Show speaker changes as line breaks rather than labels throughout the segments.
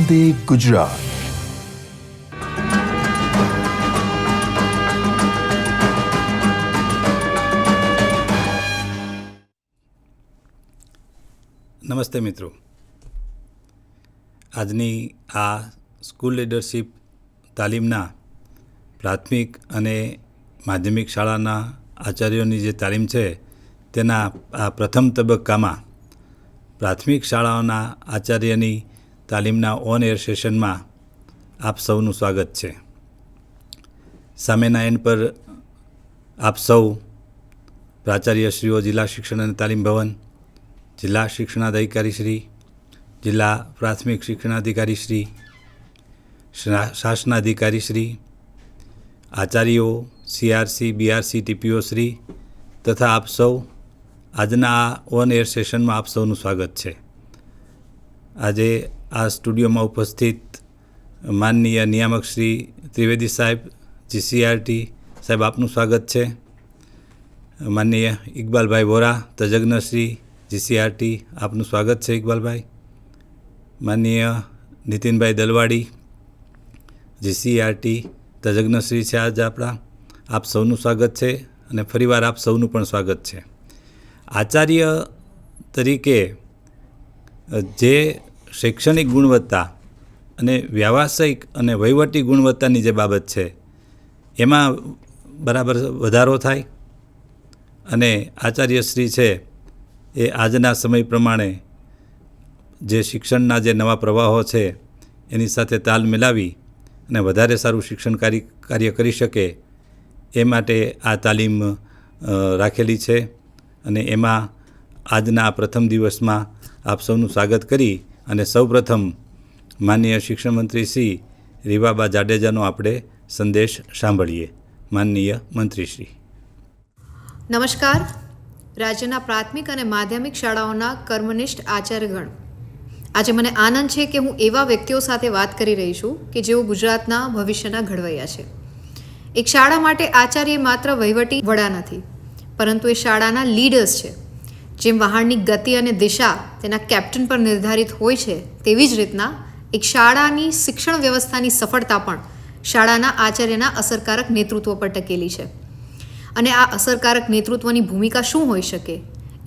વંદે ગુજરાત.
નમસ્તે મિત્રો. આજની આ સ્કૂલ લીડરશીપ તાલીમના પ્રાથમિક અને માધ્યમિક શાળાના આચાર્યોની જે તાલીમ છે તેના આ પ્રથમ તબક્કામાં પ્રાથમિક શાળાઓના આચાર્યની તાલીમના ઓન એર સેશનમાં આપ સૌનું સ્વાગત છે. સામેના એન્ડ પર આપ સૌ પ્રાચાર્યશ્રીઓ, જિલ્લા શિક્ષણ અને તાલીમ ભવન, જિલ્લા શિક્ષણાધિકારી શ્રી, જિલ્લા પ્રાથમિક શિક્ષણાધિકારી Shri, શાસનાધિકારી Shri, આચાર્યો, CRC, BRC, TPO Shri તથા આપ સૌ આજના આ ઓન એર સેશનમાં આપ સૌનું સ્વાગત છે. આજે આ સ્ટુડિયોમાં ઉપસ્થિત માનનીય નિયામક શ્રી ત્રિવેદી સાહેબ, GCRT સાહેબ, આપનું સ્વાગત છે. માનનીય ઇકબાલભાઈ વોરા, તજજ્ઞ શ્રી, GCRT, આપનું સ્વાગત છે ઇકબાલભાઈ. માનનીય નીતિનભાઈ દલવાડી, GCRT, તજજ્ઞ શ્રી છે આજ આપણા, આપ સૌનું સ્વાગત છે અને ફરીવાર આપ સૌનું પણ સ્વાગત છે. આચાર્ય તરીકે જે શૈક્ષણિક ગુણવત્તા અને વ્યાવસાયિક અને વહીવટી ગુણવત્તાની જે બાબત છે એમાં બરાબર વધારો થાય અને આચાર્યશ્રી છે એ આજના સમય પ્રમાણે જે શિક્ષણના જે નવા પ્રવાહો છે એની સાથે તાલ મિલાવી અને વધારે સારું શિક્ષણ કાર્ય કરી શકે એ માટે આ તાલીમ રાખેલી છે અને એમાં આજના આ પ્રથમ દિવસમાં આપ સૌનું સ્વાગત કરી અને સૌપ્રથમ માનનીય શિક્ષણ મંત્રી શ્રી રીવાબા જાડેજાનો આપણે સંદેશ સાંભળીએ. માનનીય મંત્રીશ્રી.
નમસ્કાર. રાજ્યના પ્રાથમિક અને માધ્યમિક શાળાઓના કર્મનિષ્ઠ આચાર્યગણ, આજે મને આનંદ છે કે હું એવા વ્યક્તિઓ સાથે વાત કરી રહી છું કે જેઓ ગુજરાતના ભવિષ્યના ઘડવૈયા છે. એક શાળા માટે આચાર્ય માત્ર વહીવટી વડા નથી, પરંતુ એ શાળાના લીડર્સ છે. જેમ વહાણની ગતિ અને દિશા તેના કેપ્ટન પર નિર્ધારિત હોય છે, તેવી જ રીતના એક શાળાની શિક્ષણ વ્યવસ્થાની સફળતા પણ શાળાના આચાર્યના અસરકારક નેતૃત્વ પર ટકેલી છે. અને આ અસરકારક નેતૃત્વની ભૂમિકા શું હોઈ શકે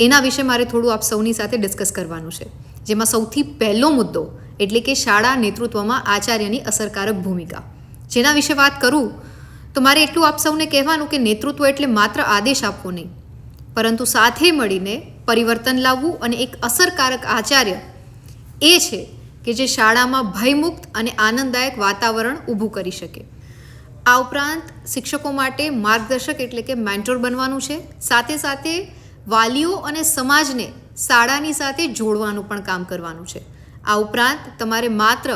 એના વિશે મારે થોડું આપ સૌની સાથે ડિસ્કસ કરવાનું છે. જેમાં સૌથી પહેલો મુદ્દો એટલે કે શાળા નેતૃત્વમાં આચાર્યની અસરકારક ભૂમિકા. જેના વિશે વાત કરું તો મારે એટલું આપ સૌને કહેવાનું કે નેતૃત્વ એટલે માત્ર આદેશ આપવો નહીં, પરંતુ સાથે મળીને પરિવર્તન લાવવું અને એક અસરકારક આચાર્ય એ છે કે જે શાળામાં ભયમુક્ત અને આનંદદાયક વાતાવરણ ઊભું કરી શકે. આ ઉપરાંત શિક્ષકો માટે માર્ગદર્શક એટલે કે મેન્ટોર બનવાનું છે. સાથે સાથે વાલીઓ અને સમાજને શાળાની સાથે જોડવાનું પણ કામ કરવાનું છે. આ ઉપરાંત તમારે માત્ર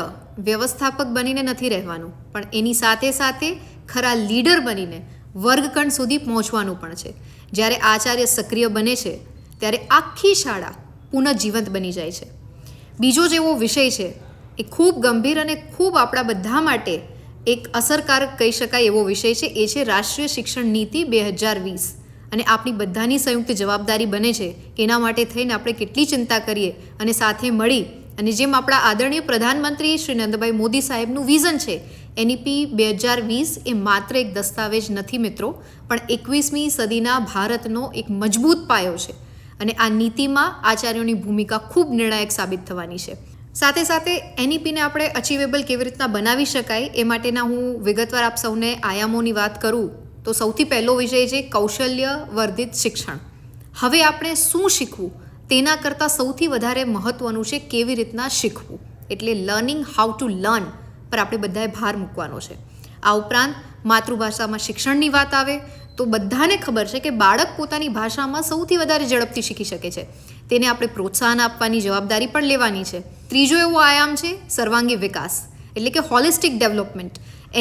વ્યવસ્થાપક બનીને નથી રહેવાનું, પણ એની સાથે સાથે ખરા લીડર બનીને વર્ગખંડ સુધી પહોંચવાનું પણ છે. જ્યારે આચાર્ય સક્રિય બને છે ત્યારે આખી શાળા પુનઃજીવંત બની જાય છે. બીજો જેવો વિષય છે એ ખૂબ ગંભીર અને ખૂબ આપણા બધા માટે એક અસરકારક કહી શકાય એવો વિષય છે. એ છે રાષ્ટ્રીય શિક્ષણ નીતિ 2020. અને આપણી બધાની સંયુક્ત જવાબદારી બને છે કે એના માટે થઈને આપણે કેટલી ચિંતા કરીએ અને સાથે મળી અને જેમ આપણા આદરણીય પ્રધાનમંત્રી શ્રી નરેન્દ્રભાઈ મોદી સાહેબનું વિઝન છે, NEP 2020 એ માત્ર એક દસ્તાવેજ નથી મિત્રો, પણ 21મી સદીના ભારતનો એક મજબૂત પાયો છે. અને આ નીતિમાં આચાર્યોની ભૂમિકા ખૂબ નિર્ણાયક સાબિત થવાની છે. સાથે સાથે NEPને આપણે અચીવેબલ કેવી રીતના બનાવી શકાય એ માટેના હું વિગતવાર આપ સૌને આયામોની વાત કરું તો સૌથી પહેલો વિષય છે કૌશલ્ય વર્ધિત શિક્ષણ. હવે આપણે શું શીખવું તેના કરતાં સૌથી વધારે મહત્ત્વનું છે કેવી રીતના શીખવું, એટલે લર્નિંગ હાઉ ટુ લર્ન પર આપણે બધાએ ભાર મૂકવાનો છે. આ ઉપરાંત માતૃભાષામાં શિક્ષણની વાત આવે તો બધાને ખબર છે કે બાળક પોતાની ભાષામાં સૌથી વધારે ઝડપથી શીખી શકે છે. તેને આપણે પ્રોત્સાહન આપવાની જવાબદારી પણ લેવાની છે. ત્રીજો એવો આયામ છે સર્વાંગી વિકાસ, એટલે કે હોલિસ્ટિક ડેવલપમેન્ટ.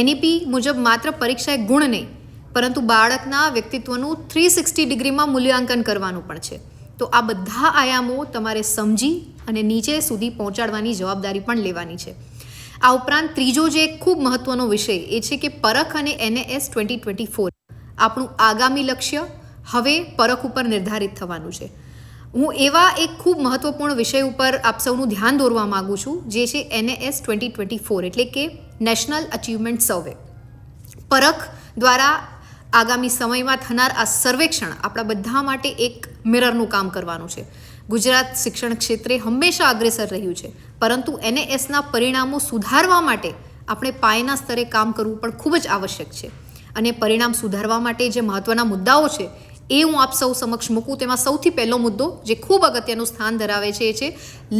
NEP મુજબ માત્ર પરીક્ષા એક ગુણ નહીં, પરંતુ બાળકના વ્યક્તિત્વનું 360 ડિગ્રીમાં મૂલ્યાંકન કરવાનું પણ છે. તો આ બધા આયામો તમારે સમજી અને નીચે સુધી પહોંચાડવાની જવાબદારી પણ લેવાની છે. આ ઉપરાંત ત્રીજો જે ખૂબ મહત્ત્વનો વિષય એ છે કે પરખ અને NAS 2024. આપણું આગામી લક્ષ્ય હવે પરખ ઉપર નિર્ધારિત થવાનું છે. હું એવા એક ખૂબ મહત્ત્વપૂર્ણ વિષય ઉપર આપ સૌનું ધ્યાન દોરવા માગું છું, જે છે NAS 2024 એટલે કે નેશનલ અચીવમેન્ટ સર્વે. પરખ દ્વારા આગામી સમયમાં થનાર આ સર્વેક્ષણ આપણા બધા માટે એક મિરરનું કામ કરવાનું છે. ગુજરાત શિક્ષણ ક્ષેત્રે હંમેશા અગ્રેસર રહ્યું છે, પરંતુ NASના પરિણામો સુધારવા માટે આપણે પાયાના સ્તરે કામ કરવું પણ ખૂબ જ આવશ્યક છે. અને પરિણામ સુધારવા માટે જે મહત્ત્વના મુદ્દાઓ છે એ હું આપ સૌ સમક્ષ મૂકું. તેમાં સૌથી પહેલો મુદ્દો જે ખૂબ અગત્યનું સ્થાન ધરાવે છે એ છે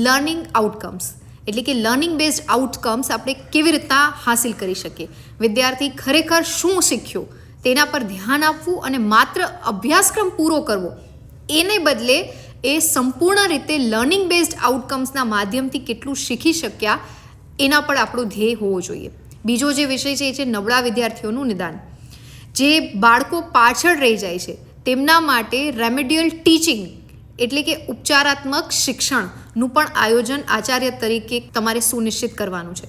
લર્નિંગ આઉટકમ્સ, એટલે કે લર્નિંગ બેઝડ આઉટકમ્સ આપણે કેવી રીતના હાંસિલ કરી શકીએ. વિદ્યાર્થી ખરેખર શું શીખ્યો તેના પર ધ્યાન આપવું અને માત્ર અભ્યાસક્રમ પૂરો કરવો એને બદલે એ સંપૂર્ણ રીતે લર્નિંગ બેઝડ આઉટકમ્સના માધ્યમથી કેટલું શીખી શક્યા એના પર આપણો ધ્યેય હોવો જોઈએ. બીજો જે વિષય છે એ છે નબળા વિદ્યાર્થીઓનું નિદાન. જે બાળકો પાછળ રહી જાય છે તેમના માટે રેમેડિયલ ટીચિંગ એટલે કે ઉપચારાત્મક શિક્ષણનું પણ આયોજન આચાર્ય તરીકે તમારે સુનિશ્ચિત કરવાનું છે.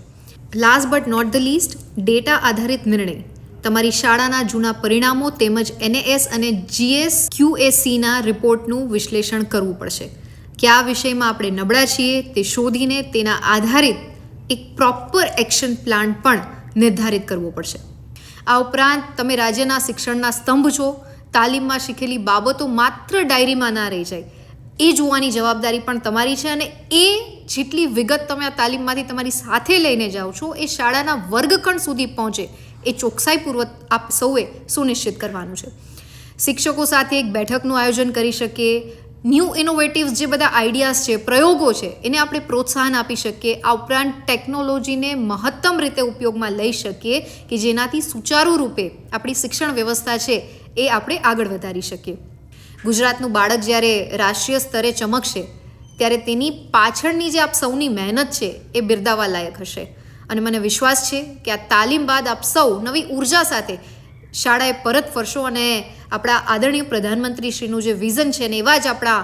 Last but not the least, data આધારિત નિર્ણય. તમારી શાળાના જૂના પરિણામો તેમજ NAS અને GSQACના રિપોર્ટનું વિશ્લેષણ કરવું પડશે. કયા વિષયમાં આપણે નબળા છીએ તે શોધીને તેના આધારિત એક પ્રોપર એક્શન પ્લાન પણ નિર્ધારિત કરવો પડશે. આ ઉપરાંત તમે રાજ્યના શિક્ષણના સ્તંભ છો. તાલીમમાં શીખેલી બાબતો માત્ર ડાયરીમાં ના રહી જાય એ જોવાની જવાબદારી પણ તમારી છે. અને એ જેટલી વિગત તમે આ તાલીમમાંથી તમારી સાથે લઈને જાઓ છો એ શાળાના વર્ગખંડ સુધી પહોંચે એ ચોકસાઈપૂર્વક આપ સૌએ સુનિશ્ચિત કરવાનું છે. શિક્ષકો સાથે એક બેઠકનું આયોજન કરી શકીએ. ન્યૂ ઇનોવેટિવ્સ જે બધા આઈડિયાઝ છે, પ્રયોગો છે, એને આપણે પ્રોત્સાહન આપી શકીએ. આ ઉપરાંત ટેકનોલોજીને મહત્તમ રીતે ઉપયોગમાં લઈ શકીએ કે જેનાથી સુચારુ રૂપે આપણી શિક્ષણ વ્યવસ્થા છે એ આપણે આગળ વધારી શકીએ. ગુજરાતનું બાળક જ્યારે રાષ્ટ્રીય સ્તરે ચમકશે ત્યારે તેની પાછળની જે આપ સૌની મહેનત છે એ બિરદાવવા લાયક હશે. અને મને વિશ્વાસ છે કે આ તાલીમ બાદ આપ સૌ નવી ઉર્જા સાથે શાળાએ પરત ફરશો અને આપણા આદરણીય પ્રધાનમંત્રીશ્રીનું જે વિઝન છે ને એવા જ આપણા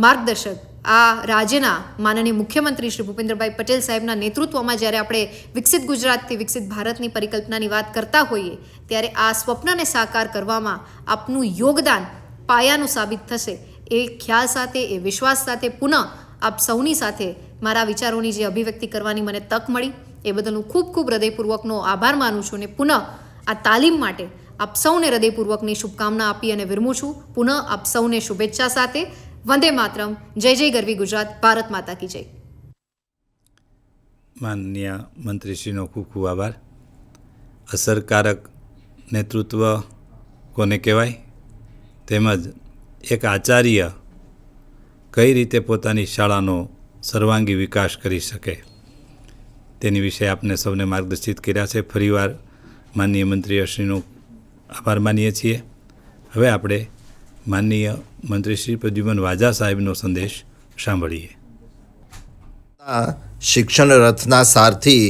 માર્ગદર્શક આ રાજ્યના માનનીય મુખ્યમંત્રી શ્રી ભૂપેન્દ્રભાઈ પટેલ સાહેબના નેતૃત્વમાં જ્યારે આપણે વિકસિત ગુજરાતથી વિકસિત ભારતની પરિકલ્પનાની વાત કરતા હોઈએ ત્યારે આ સ્વપ્નને સાકાર કરવામાં આપનું યોગદાન પાયાનું સાબિત થશે. એ ખ્યાલ સાથે, એ વિશ્વાસ સાથે પુનઃ આપ સૌની સાથે મારા વિચારોની જે અભિવ્યક્તિ કરવાની મને તક મળી એ બદલ હું ખૂબ ખૂબ હૃદયપૂર્વકનો આભાર માનું છું. અને પુનઃ આ તાલીમ માટે આપ સૌને હૃદયપૂર્વકની શુભકામના આપી અને વિરમું છું. પુનઃ આપ સૌને શુભેચ્છા સાથે વંદે માતરમ. જય જય ગરવી ગુજરાત. ભારત માતા કી જય.
માનનીય મંત્રીશ્રીનો ખૂબ ખૂબ આભાર. અસરકારક નેતૃત્વ કોને કહેવાય તેમજ એક આચાર્ય કઈ રીતે પોતાની શાળાનો સર્વાંગી વિકાસ કરી શકે તેની વિશે આપને સૌને માર્ગદર્શિત કર્યા છે. ફરીવાર માનનીય મંત્રીશ્રીનો આભાર માનીએ છીએ. હવે આપણે માનનીય મંત્રી શ્રી પ્રદ્યુમન વાજા સાહેબનો સંદેશ સાંભળીએ.
શિક્ષણ રથના સારથી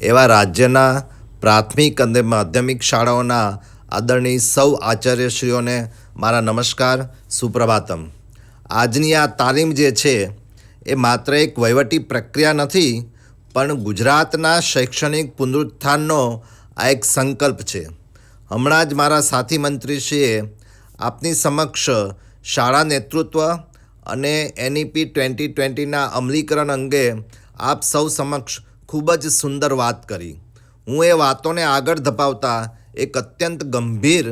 એવા રાજ્યના પ્રાથમિક અને માધ્યમિક શાળાઓના આદરણીય સૌ આચાર્યશ્રીઓને મારા નમસ્કાર, સુપ્રભાતમ. આજની આ તાલીમ જે છે એ માત્ર એક વહીવટી પ્રક્રિયા નથી, પણ ગુજરાતના શૈક્ષણિક પુનરુત્થાનનો આ એક સંકલ્પ છે. હમણાં જ મારા સાથી મંત્રીશ્રીએ આપની સમક્ષ શાળા નેતૃત્વ અને NEP 2020ના અમલીકરણ અંગે આપ સૌ સમક્ષ ખૂબ જ સુંદર વાત કરી. હું એ વાતોને આગળ ધપાવતા એક અત્યંત ગંભીર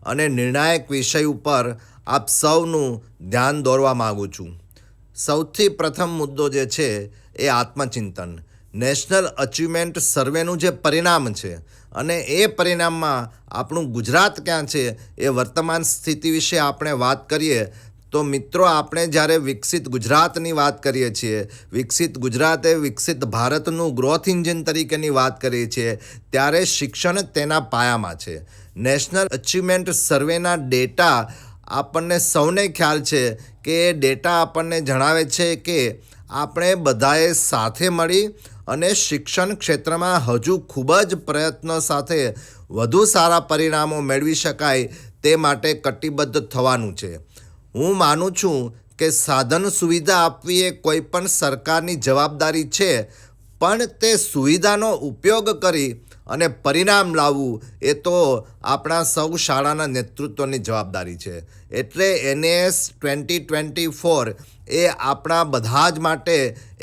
અને નિર્ણાયક વિષય ઉપર આપ સૌનું ધ્યાન દોરવા માગું છું. સૌથી પ્રથમ મુદ્દો જે છે એ આત્મચિંતન. નેશનલ અચીવમેન્ટ સર્વેનું જે પરિણામ છે અને એ પરિણામમાં આપણું ગુજરાત ક્યાં છે એ વર્તમાન સ્થિતિ વિશે આપણે વાત કરીએ તો મિત્રો, આપણે જ્યારે વિકસિત ગુજરાતની વાત કરીએ છીએ, વિકસિત ગુજરાતે વિકસિત ભારતનું ગ્રોથ એન્જિન તરીકેની વાત કરીએ છીએ, ત્યારે શિક્ષણ તેના પાયામાં છે. નેશનલ અચીવમેન્ટ સર્વેના ડેટા આપણને સૌને ખ્યાલ છે કે એ ડેટા આપણને જણાવે છે કે આપણે બધાએ સાથે મળી અને શિક્ષણ ક્ષેત્રમાં હજુ ખૂબ જ પ્રયત્નો સાથે વધુ સારા પરિણામો મેળવી શકાય તે માટે કટિબદ્ધ થવાનું છે. હું માનું છું કે સાધન સુવિધા આપવી એ કોઈ પણ સરકારની જવાબદારી છે, પણ તે સુવિધાનો ઉપયોગ કરી અને પરિણામ લાવવું એ તો આપણા સૌ શાળાના નેતૃત્વની જવાબદારી છે. એટલે NAS 2024 એ આપણા બધા જ માટે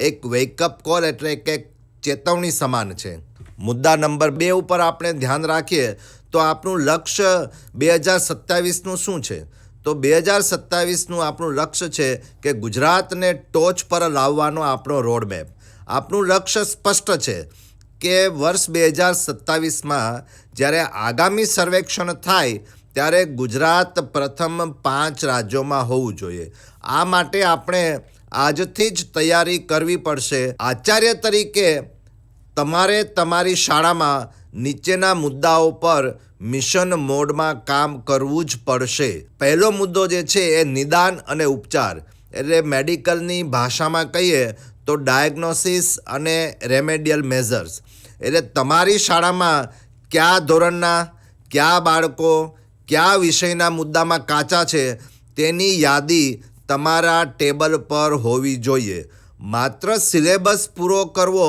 એક વેકઅપ કોલ એટલે કે ચેતવણી સમાન છે. મુદ્દા નંબર 2 ઉપર આપણે ધ્યાન રાખીએ તો આપણું લક્ષ્ય 2027નું શું છે? તો 2027નું આપણું લક્ષ્ય છે કે ગુજરાતને ટોચ પર લાવવાનો આપણો રોડમેપ. આપણું લક્ષ્ય સ્પષ્ટ છે કે વર્ષ 2027માં જ્યારે આગામી સર્વેક્ષણ થાય ત્યારે ગુજરાત પ્રથમ 5 રાજ્યોમાં હોવું જોઈએ. આ માટે આપણે આજથી જ તૈયારી કરવી પડશે. આચાર્ય તરીકે તમારે તમારી શાળામાં નીચેના મુદ્દાઓ પર મિશન મોડમાં કામ કરવું જ પડશે. પહેલો મુદ્દો જે છે એ નિદાન અને ઉપચાર, એટલે મેડિકલની ભાષામાં કહીએ તો ડાયગ્નોસિસ અને રેમેડિયલ મેઝર્સ. એટલે તમારી શાળામાં કયા ધોરણના કયા બાળકો કયા વિષયના મુદ્દામાં કાચા છે તેની યાદી તમારા ટેબલ પર હોવી જોઈએ. માત્ર સિલેબસ પૂરો કરવો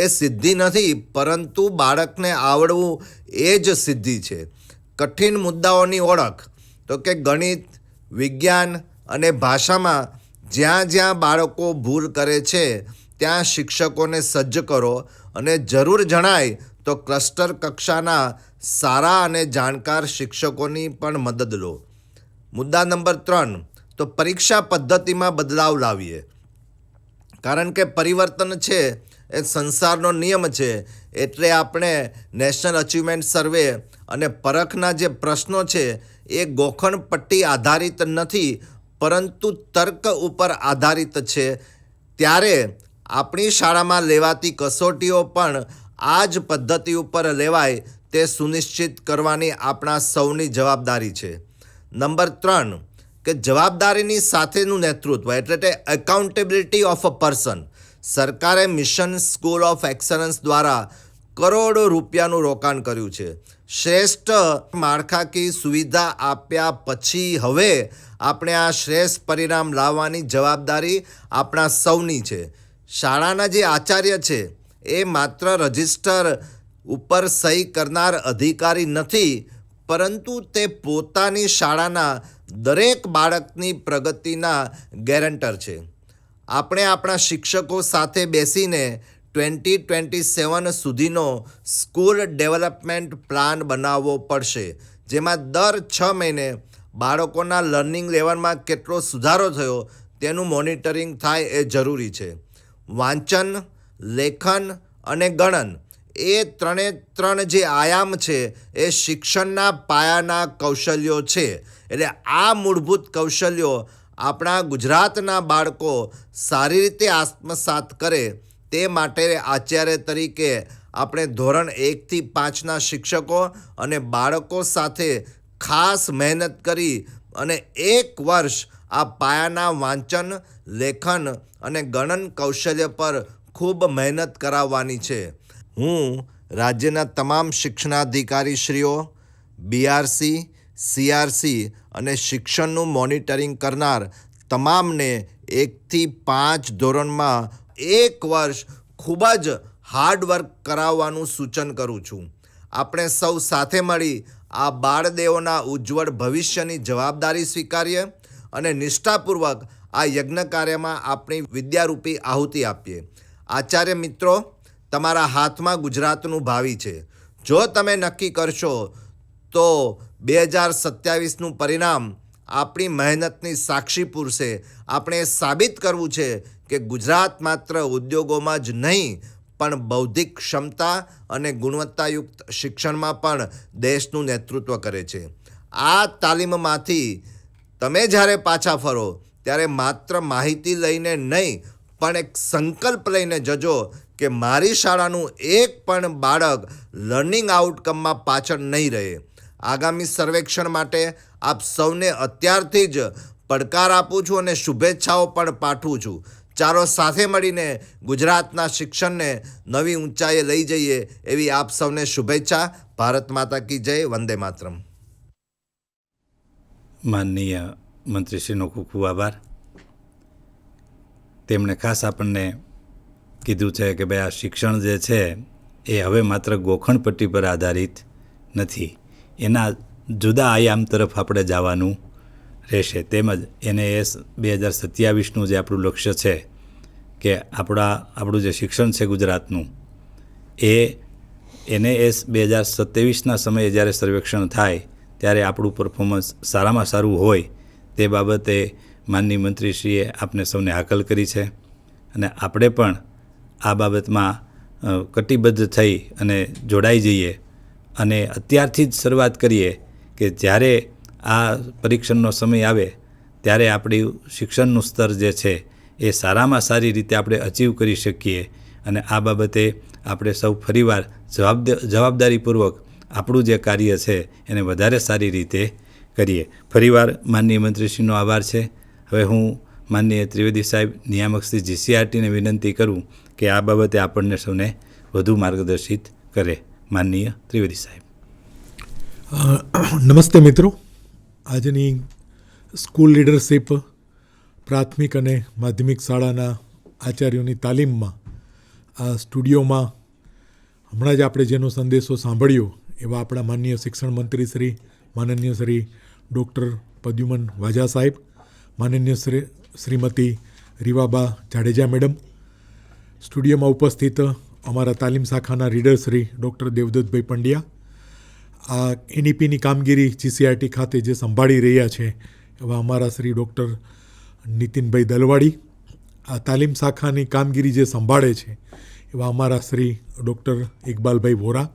એ સિદ્ધિ નથી, પરંતુ બાળકને આવડવું એ જ સિદ્ધિ છે. કઠિન મુદ્દાઓની ઓળખ, તો કે ગણિત, વિજ્ઞાન અને ભાષામાં જ્યાં જ્યાં બાળકો ભૂલ કરે છે ત્યાં શિક્ષકોને સજ્જ કરો અને જરૂર જણાય તો ક્લસ્ટર કક્ષાના સારા અને જાણકાર શિક્ષકોની પણ મદદ લો. મુદ્દા નંબર 3, તો પરીક્ષા પદ્ધતિમાં બદલાવ લાવીએ. કારણ કે પરિવર્તન છે એ સંસારનો નિયમ છે. એટલે આપણે નેશનલ અચીવમેન્ટ સર્વે અને પરખના જે પ્રશ્નો છે એ ગોખણ પટ્ટી આધારિત નથી, પરંતુ તર્ક ઉપર આધારિત છે. ત્યારે આપણી શાળામાં લેવાતી કસોટીઓ પણ આ જ પદ્ધતિ ઉપર લેવાય તે સુનિશ્ચિત કરવાની આપણા સૌની જવાબદારી છે. નંબર 3, કે જવાબદારીની સાથેનું નેતૃત્વ એટલે કે એકાઉન્ટેબિલિટી ઓફ અ પર્સન. સરકારે મિશન સ્કૂલ ઓફ એક્સલન્સ દ્વારા કરોડો રૂપિયાનું રોકાણ કર્યું છે. શ્રેષ્ઠ માળખાકીય સુવિધા આપ્યા પછી હવે આપણે આ શ્રેષ્ઠ પરિણામ લાવવાની જવાબદારી આપણા સૌની છે. શાળાના જે આચાર્ય છે એ માત્ર રજિસ્ટર ઉપર સહી કરનાર અધિકારી નથી, પરંતુ તે પોતાની શાળાના દરેક બાળકની પ્રગતિના ગેરંટર છે. આપણે આપણા શિક્ષકો સાથે બેસીને 2027 સુધીનો સ્કૂલ ડેવલપમેન્ટ પ્લાન બનાવવો પડશે, જેમાં દર 6 મહિને બાળકોના લર્નિંગ લેવલમાં કેટલો સુધારો થયો તેનું મોનિટરિંગ થાય એ જરૂરી છે. વાંચન, લેખન અને ગણન એ 3 જે આયામ છે એ શિક્ષણના પાયાના કૌશલ્યો છે. એટલે આ મૂળભૂત કૌશલ્યો આપણા ગુજરાતના બાળકો સારી રીતે આત્મસાત કરે તે માટે આચાર્ય તરીકે આપણે ધોરણ 1 થી 5ના શિક્ષકો અને બાળકો સાથે ખાસ મહેનત કરી અને 1 વર્ષ આ પાયાના વાંચન, લેખન અને ગણન કૌશલ્ય પર ખૂબ મહેનત કરાવવાની છે. હું રાજ્યના તમામ શિક્ષણાધિકારીશ્રીઓ, BRC, CRC અને શિક્ષણનું મોનિટરિંગ કરનાર તમામને 1 થી 5 ધોરણમાં 1 વર્ષ ખૂબ જ હાર્ડવર્ક કરાવવાનું સૂચન કરું છું. આપણે સૌ સાથે મળી આ બાળદેવોના ઉજ્જવળ ભવિષ્યની જવાબદારી સ્વીકારીએ અને નિષ્ઠાપૂર્વક આ યજ્ઞ કાર્યમાં આપણી વિદ્યારૂપી આહુતિ આપીએ. આચાર્ય મિત્રો, તમારા હાથમાં ગુજરાતનું ભાવિ છે. જો તમે નક્કી કરશો તો 2027નું પરિણામ આપણી મહેનતની સાક્ષી પૂરશે. આપણે સાબિત કરવું છે કે ગુજરાત માત્ર ઉદ્યોગોમાં જ નહીં પણ બૌદ્ધિક ક્ષમતા અને ગુણવત્તાયુક્ત શિક્ષણમાં પણ દેશનું નેતૃત્વ કરે છે. આ તાલીમમાંથી તમે જ્યારે પાછા ફરો ત્યારે માત્ર માહિતી લઈને નહીં પણ એક સંકલ્પ લઈને જજો કે મારી શાળાનું એક પણ બાળક લર્નિંગ આઉટકમમાં પાછળ નહીં રહે. આગામી સર્વેક્ષણ માટે આપ સૌને અત્યારથી જ પડકાર આપું છું અને શુભેચ્છાઓ પણ પાઠવું છું. ચાલો સાથે મળીને ગુજરાતના શિક્ષણને નવી ઊંચાઈએ લઈ જઈએ એવી આપ સૌને શુભેચ્છા. ભારત માતા કી જય. વંદે માતરમ.
માનનીય મંત્રીશ્રીનો ખૂબ ખૂબ આભાર. તેમણે ખાસ આપણને કીધું છે કે ભાઈ આ શિક્ષણ જે છે એ હવે માત્ર ગોખણપટ્ટી પર આધારિત નથી. એના જુદા આયામ તરફ આપણે જવાનું રહેશે. તેમજ NAS 2027નું જે આપણું લક્ષ્ય છે કે આપણું જે શિક્ષણ છે ગુજરાતનું, એ NAS 2027ના સમયે જ્યારે સર્વેક્ષણ થાય ત્યારે આપણું પરફોર્મન્સ સારામાં સારું હોય તે બાબતે માનનીય મંત્રીશ્રીએ આપને સૌને હાકલ કરી છે. અને આપણે પણ આ બાબતમાં કટિબદ્ધ થઈ અને જોડાઈ જઈએ અને અત્યારથી જ શરૂઆત કરીએ કે જ્યારે આ પરીક્ષણનો સમય આવે ત્યારે આપણી શિક્ષણનું સ્તર જે છે એ સારામાં સારી રીતે આપણે અચીવ કરી શકીએ. અને આ બાબતે આપણે સૌ ફરીવાર જવાબદારીપૂર્વક આપણું જે કાર્ય છે એને વધારે સારી રીતે કરીએ. ફરીવાર માનનીય મંત્રીશ્રીનો આભાર છે. હવે હું માનનીય ત્રિવેદી સાહેબ, નિયામક શ્રી GCRTને વિનંતી કરું કે આ બાબતે આપણને સૌને વધુ માર્ગદર્શિત કરે. માનનીય ત્રિવેદી સાહેબ.
નમસ્તે મિત્રો. આજની સ્કૂલ લીડરશીપ પ્રાથમિક અને માધ્યમિક શાળાના આચાર્યોની તાલીમમાં આ સ્ટુડિયોમાં હમણાં જ આપણે જેનો સંદેશો સાંભળ્યો એવા આપણા માનનીય શિક્ષણ મંત્રી શ્રી માનનીય શ્રી ડૉક્ટર પ્રદ્યુમન વાજા સાહેબ, માનનીય શ્રીમતી રીવાબા જાડેજા મેડમ, સ્ટુડિયોમાં ઉપસ્થિત અમારા તાલીમ શાખાના રીડર શ્રી ડૉક્ટર દેવદત્તભાઈ પંડ્યા, આ NEPની કામગીરી GCRT ખાતે જે સંભાળી રહ્યા છે એવા અમારા શ્રી ડૉક્ટર નીતિનભાઈ દલવાડી, આ તાલીમ શાખાની કામગીરી જે સંભાળે છે એવા અમારા શ્રી ડૉક્ટર ઇકબાલભાઈ વોરા,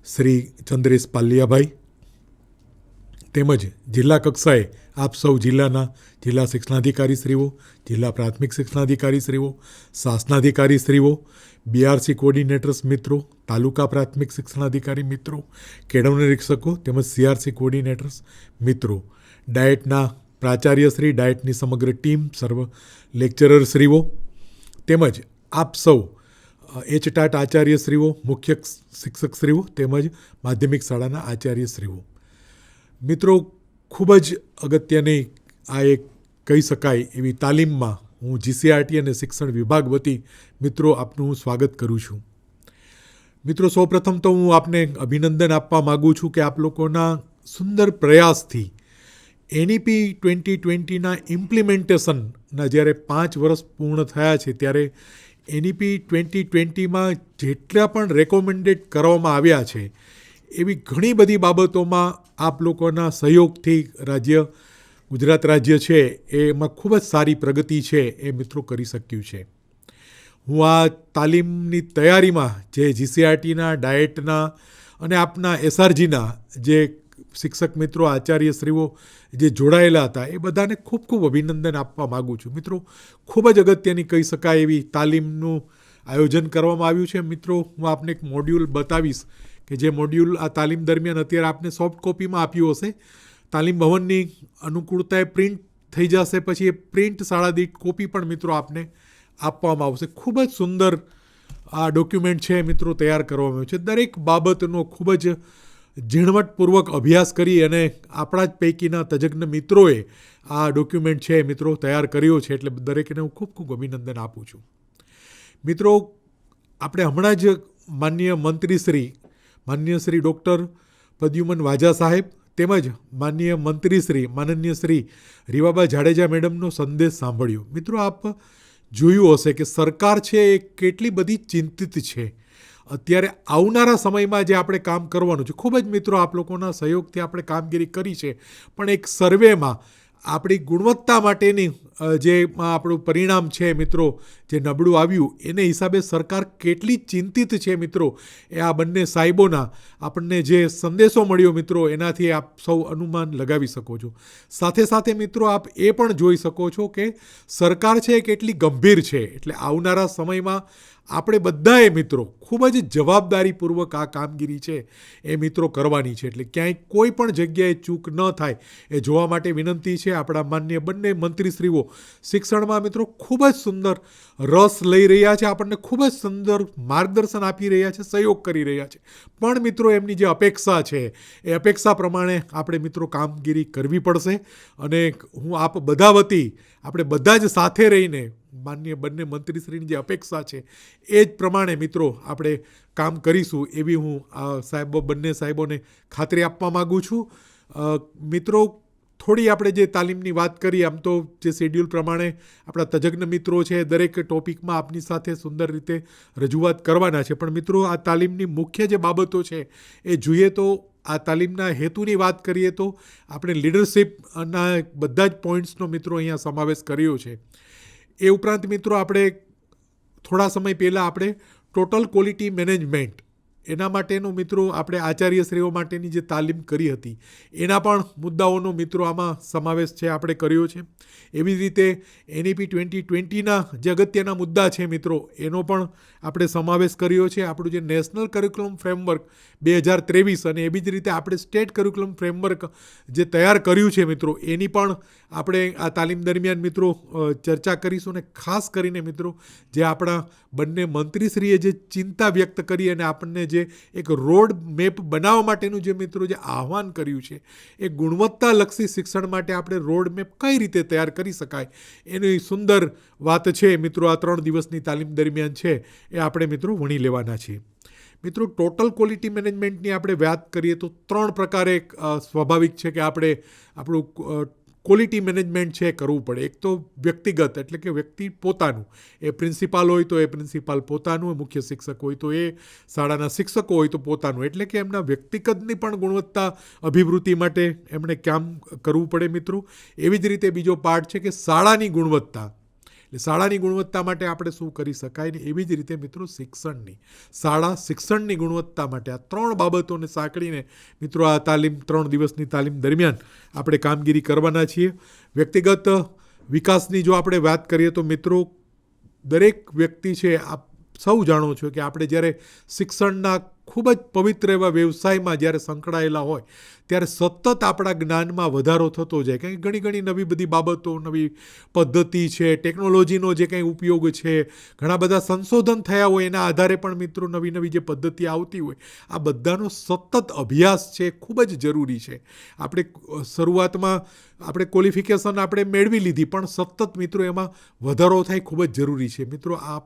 શ્રી ચંદ્રેશ પાલિયાભાઈ, તેમજ જિલ્લા કક્ષાએ આપ સૌ જિલ્લાના જિલ્લા શિક્ષણાધિકારીશ્રીઓ, જિલ્લા પ્રાથમિક શિક્ષણાધિકારીશ્રીઓ, શાસનાધિકારીશ્રીઓ, BRC કોઓર્ડિનેટર્સ મિત્રો, તાલુકા પ્રાથમિક શિક્ષણાધિકારી મિત્રો, કેળવણી નિરીક્ષકો તેમજ CRC કોઓર્ડિનેટર્સ મિત્રો, ડાયટના પ્રાચાર્યશ્રી, ડાયટની સમગ્ર ટીમ, સર્વ લેક્ચરરશ્રીઓ, તેમજ આપ સૌ HTAT આચાર્યશ્રીઓ, મુખ્ય શિક્ષકશ્રીઓ તેમજ માધ્યમિક શાળાના આચાર્યશ્રીઓ. મિત્રો, ખૂબ જ અગત્યની આ એક કહી શકાય એવી તાલીમમાં હું GCRT અને શિક્ષણ વિભાગ વતી મિત્રો આપનું હું સ્વાગત કરું છું. મિત્રો, સૌપ્રથમ તો હું આપને અભિનંદન આપવા માગું છું કે આપ લોકોના સુંદર પ્રયાસથી NEP 2020ના ઇમ્પ્લિમેન્ટેશનના જ્યારે 5 વર્ષ પૂર્ણ થયા છે ત્યારે NEP 2020માં જેટલા પણ રેકોમેન્ડેડ કરવામાં આવ્યા છે એવી ઘણી બધી બાબતોમાં આપ લોકોના સહયોગથી ગુજરાત રાજ્ય છે એમાં ખૂબ જ સારી પ્રગતિ છે એ મિત્રો કરી શક્યું છે. હું આ તાલીમની તૈયારીમાં જે GCRTના, ડાયટના અને આપના SRGના જે શિક્ષક મિત્રો, આચાર્યશ્રીઓ જે જોડાયેલા હતા એ બધાને ખૂબ ખૂબ અભિનંદન આપવા માગું છું. મિત્રો, ખૂબ જ અગત્યની કહી શકાય એવી તાલીમનું આયોજન કરવામાં આવ્યું છે. મિત્રો, હું આપને એક મોડ્યુલ બતાવીશ કે જે મોડ્યુલ આ તાલીમ દરમિયાન અત્યારે આપને સોફ્ટ કોપીમાં આપ્યું હશે. તાલીમ ભવનની અનુકૂળતાએ પ્રિન્ટ થઈ જશે, પછી એ પ્રિન્ટ શાળા દીઠ કોપી પણ મિત્રો આપને આપવામાં આવશે. ખૂબ જ સુંદર આ ડોક્યુમેન્ટ છે મિત્રો તૈયાર કરવામાં આવ્યું છે. દરેક બાબતનો ખૂબ જ ઝીણવટપૂર્વક અભ્યાસ કરી અને આપણા જ પૈકીના તજજ્ઞ મિત્રોએ આ ડોક્યુમેન્ટ છે મિત્રો તૈયાર કર્યો છે, એટલે દરેકને હું ખૂબ ખૂબ અભિનંદન આપું છું. મિત્રો, આપણે હમણાં જ માનનીય શ્રી ડૉક્ટર પ્રદ્યુમન વાજા સાહેબ તેમજ માનનીય મંત્રીશ્રી માનનીય શ્રી રીવાબા જાડેજા મેડમનો સંદેશ સાંભળ્યો. મિત્રો, આપ જોયું હશે કે સરકાર છે એ કેટલી બધી ચિંતિત છે. અત્યારે આવનારા સમયમાં જે આપણે કામ કરવાનું છે, ખૂબ જ મિત્રો આપ લોકોના સહયોગથી આપણે કામગીરી કરી છે, પણ એક સર્વેમાં આપણી ગુણવત્તા માટેની જે આપણું પરિણામ છે મિત્રો જે નબળું આવ્યું એને હિસાબે સરકાર કેટલી ચિંતિત છે મિત્રો એ આ બંને સાહેબોના આપણને જે સંદેશો મળ્યો મિત્રો એનાથી આપ સૌ અનુમાન લગાવી શકો છો. સાથે સાથે મિત્રો આપ એ પણ જોઈ શકો છો કે સરકાર છે એ કેટલી ગંભીર છે. એટલે આવનારા સમયમાં આપણે બધાએ મિત્રો ખૂબ જ જવાબદારીપૂર્વક આ કામગીરી છે એ મિત્રો કરવાની છે. એટલે ક્યાંય કોઈ પણ જગ્યાએ ચૂક ન થાય એ જોવા માટે વિનંતી છે. આપણા માન્ય બંને મંત્રીશ્રીઓ શિક્ષણમાં મિત્રો ખૂબ જ સુંદર રસ લઈ રહ્યા છે, આપણને ખૂબ જ સુંદર માર્ગદર્શન આપી રહ્યા છે, સહયોગ કરી રહ્યા છે. પણ મિત્રો એમની જે અપેક્ષા છે એ અપેક્ષા પ્રમાણે આપણે મિત્રો કામગીરી કરવી પડશે. અને હું આપ બધા વતી આપણે બધા જ સાથે રહીને માન્ય બંને મંત્રીશ્રીની જે અપેક્ષા છે એ જ પ્રમાણે મિત્રો આપણે કામ કરીશું એવી હું બંને સાહેબોને ખાતરી આપવા માગું છું. મિત્રો, થોડી આપણે જે તાલીમની વાત કરી, આમ તો જે શેડ્યુલ પ્રમાણે આપણા તજજ્ઞ મિત્રો છે દરેક ટોપિકમાં આપની સાથે સુંદર રીતે રજૂઆત કરવાના છે, પણ મિત્રો આ તાલીમની મુખ્ય જે બાબતો છે એ જોઈએ તો આ તાલીમના હેતુની વાત કરીએ તો આપણે લીડરશિપના બધા જ પોઈન્ટ્સનો મિત્રો અહીંયા સમાવેશ કર્યો છે. એ ઉપરાંત મિત્રો આપણે થોડા સમય પહેલાં આપણે ટોટલ ક્વોલિટી મેનેજમેન્ટ એના માટેનો મિત્રો આપણે આચાર્યશ્રીઓ માટેની જે તાલીમ કરી હતી એના પણ મુદ્દાઓનો મિત્રો આમાં સમાવેશ છે આપણે કર્યો છે. એવી જ રીતે NEP 2020ના જે અગત્યના મુદ્દા છે મિત્રો એનો પણ આપણે સમાવેશ કર્યો છે. આપણું જે નેશનલ કરિક્યુલમ ફ્રેમવર્ક 2023 અને એવી જ રીતે આપણે સ્ટેટ કરિક્યુલમ ફ્રેમવર્ક જે તૈયાર કર્યું છે મિત્રો એની પણ આપણે આ તાલીમ દરમિયાન મિત્રો ચર્ચા કરીશું. અને ખાસ કરીને મિત્રો જે આપણા બંને મંત્રીશ્રીએ જે ચિંતા વ્યક્ત કરી અને આપણને જે એક રોડ મેપ બનાવવા માટેનું જે મિત્રો જે આહવાન કર્યું છે એ ગુણવત્તાલક્ષી શિક્ષણ માટે આપણે રોડ મેપ કઈ રીતે તૈયાર કરી શકાય એની સુંદર વાત છે મિત્રો આ 3 દિવસની તાલીમ દરમિયાન છે એ આપણે મિત્રો વણી લેવાના છીએ. મિત્રો, ટોટલ ક્વોલિટી મેનેજમેન્ટની આપણે વાત કરીએ તો 3 પ્રકારે સ્વાભાવિક છે કે આપણે આપણું ક્વોલિટી મેનેજમેન્ટ છે કરવું પડે. એક તો વ્યક્તિગત, એટલે કે વ્યક્તિ પોતાનું, એ પ્રિન્સિપાલ હોય તો એ પ્રિન્સિપાલ પોતાનું, મુખ્ય શિક્ષક હોય તો એ શાળાના શિક્ષકો હોય તો પોતાનું, એટલે કે એમના વ્યક્તિગતની પણ ગુણવત્તા અભિવૃદ્ધિ માટે એમણે કામ કરવું પડે મિત્રો. એવી જ રીતે બીજો પાર્ટ છે કે શાળાની ગુણવત્તા, એટલે શાળાની ગુણવત્તા માટે આપણે શું કરી શકાય ને એવી જ રીતે મિત્રો શિક્ષણની ગુણવત્તા માટે આ 3 બાબતોને સાંકળીને મિત્રો આ તાલીમ 3 દિવસની તાલીમ દરમિયાન આપણે કામગીરી કરવાના છીએ. વ્યક્તિગત વિકાસની જો આપણે વાત કરીએ તો મિત્રો દરેક વ્યક્તિ છે, આપ સૌ જાણો છો કે આપણે જ્યારે શિક્ષણના ખૂબ જ પવિત્ર એવા વ્યવસાયમાં જ્યારે સંકળાયેલા હોય ત્યારે સતત આપણા જ્ઞાનમાં વધારો થતો જાય. કારણ કે ઘણી નવી બધી બાબતો, નવી પદ્ધતિ છે, ટેકનોલોજીનો જે કંઈ ઉપયોગ છે, ઘણા બધા સંશોધન થયા હોય એના આધારે પણ મિત્રો નવી જે પદ્ધતિ આવતી હોય, આ બધાનો સતત અભ્યાસ છે ખૂબ જ જરૂરી છે. આપણે શરૂઆતમાં આપણે ક્વોલિફિકેશન આપણે મેળવી લીધી, પણ સતત મિત્રો એમાં વધારો થાય ખૂબ જ જરૂરી છે. મિત્રો, આ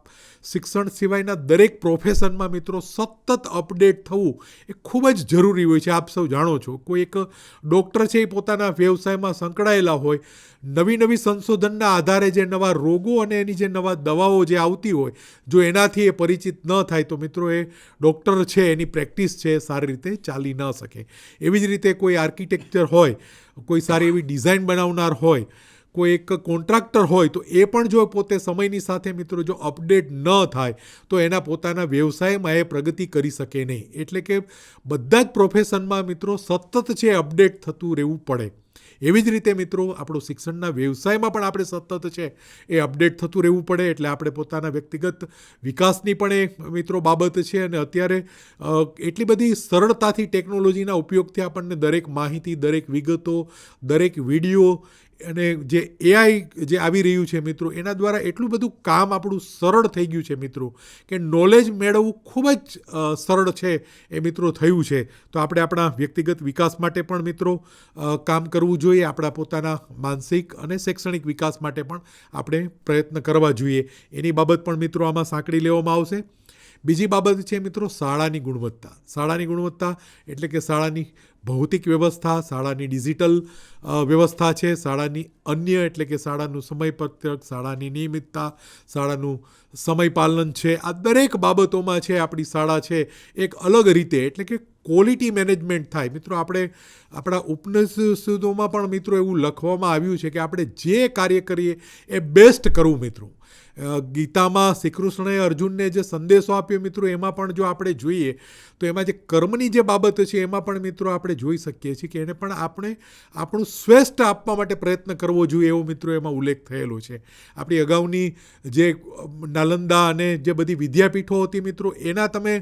શિક્ષણ સિવાયના દરેક પ્રોફેશનમાં મિત્રો સતત અપડેટ થવું એ ખૂબ જ જરૂરી હોય છે. આપ સૌ જાણો છો, કોઈ એક ડૉક્ટર છે એ પોતાના વ્યવસાયમાં સંકળાયેલા હોય, નવી સંશોધનના આધારે જે નવા રોગો અને એની જે નવા દવાઓ જે આવતી હોય, જો એનાથી એ પરિચિત ન થાય તો મિત્રો એ ડૉક્ટર છે એની પ્રેક્ટિસ છે એ સારી રીતે ચાલી ન શકે. એવી જ રીતે કોઈ આર્કિટેક્ચર હોય, કોઈ સારી એવી ડિઝાઇન બનાવનાર હોય, કોઈ એક કોન્ટ્રાક્ટર હોય, તો એ પણ જો પોતે સમયની સાથે મિત્રો જો અપડેટ ન થાય તો એના પોતાના વ્યવસાયમાં એ પ્રગતિ કરી શકે નહીં. એટલે કે બધા જ પ્રોફેશનમાં મિત્રો સતત છે અપડેટ થતું રહેવું પડે. એવી જ રીતે મિત્રો આપણું શિક્ષણના વ્યવસાયમાં પણ આપણે સતત છે એ અપડેટ થતું રહેવું પડે. એટલે આપણે પોતાના વ્યક્તિગત વિકાસની પણ એ મિત્રો બાબત છે. અને અત્યારે એટલી બધી સરળતાથી ટેકનોલોજીના ઉપયોગથી આપણને દરેક માહિતી, દરેક વિગતો, દરેક વિડીયો અને જે AI જે આવી રહ્યું છે મિત્રો એના દ્વારા એટલું બધું કામ આપણું સરળ થઈ ગયું છે મિત્રો કે નોલેજ મેળવવું ખૂબ જ સરળ છે એ મિત્રો થયું છે. તો આપણે આપણા વ્યક્તિગત વિકાસ માટે પણ મિત્રો કામ કરવું જોઈએ. આપણા પોતાના માનસિક અને શૈક્ષણિક વિકાસ માટે પણ આપણે પ્રયત્ન કરવા જોઈએ. એની બાબત પણ મિત્રો આમાં સાંકળી લેવામાં આવશે. બીજી બાબત છે મિત્રો શાળાની ગુણવત્તા. શાળાની ગુણવત્તા એટલે કે શાળાની ભૌતિક વ્યવસ્થા, શાળાની ડિજિટલ વ્યવસ્થા છે, શાળાની અન્ય એટલે કે શાળાનું સમયપત્રક, શાળાની નિયમિતતા, શાળાનું સમયપાલન છે, આ દરેક બાબતોમાં છે આપણી શાળા છે એક અલગ રીતે એટલે કે ક્વોલિટી મેનેજમેન્ટ થાય. મિત્રો, આપણે આપણા ઉપનિષદોમાં પણ મિત્રો એવું લખવામાં આવ્યું છે કે આપણે જે કાર્ય કરીએ એ બેસ્ટ કરવું. મિત્રો, ગીતામાં શ્રી કૃષ્ણએ અર્જુનને જે સંદેશો આપ્યો મિત્રો એમાં પણ જો આપણે જોઈએ તો એમાં જે કર્મની જે બાબત છે એમાં પણ મિત્રો આપણે જોઈ શકીએ છીએ કે એને પણ આપણે આપણું શ્રેષ્ઠ આપવા માટે પ્રયત્ન કરવો જોઈએ એવો મિત્રો એમાં ઉલ્લેખ થયેલો છે. આપણી અગાઉની જે નાલંદા અને જે બધી વિદ્યાપીઠો હતી મિત્રો એના તમે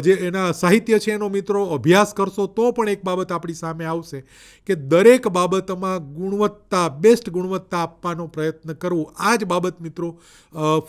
જે એના સાહિત્ય છે એનો મિત્રો અભ્યાસ કરશો તો પણ એક બાબત આપણી સામે આવશે કે દરેક બાબતમાં ગુણવત્તા, બેસ્ટ ગુણવત્તા આપવાનો પ્રયત્ન કરવો. આ જ બાબત મિત્રો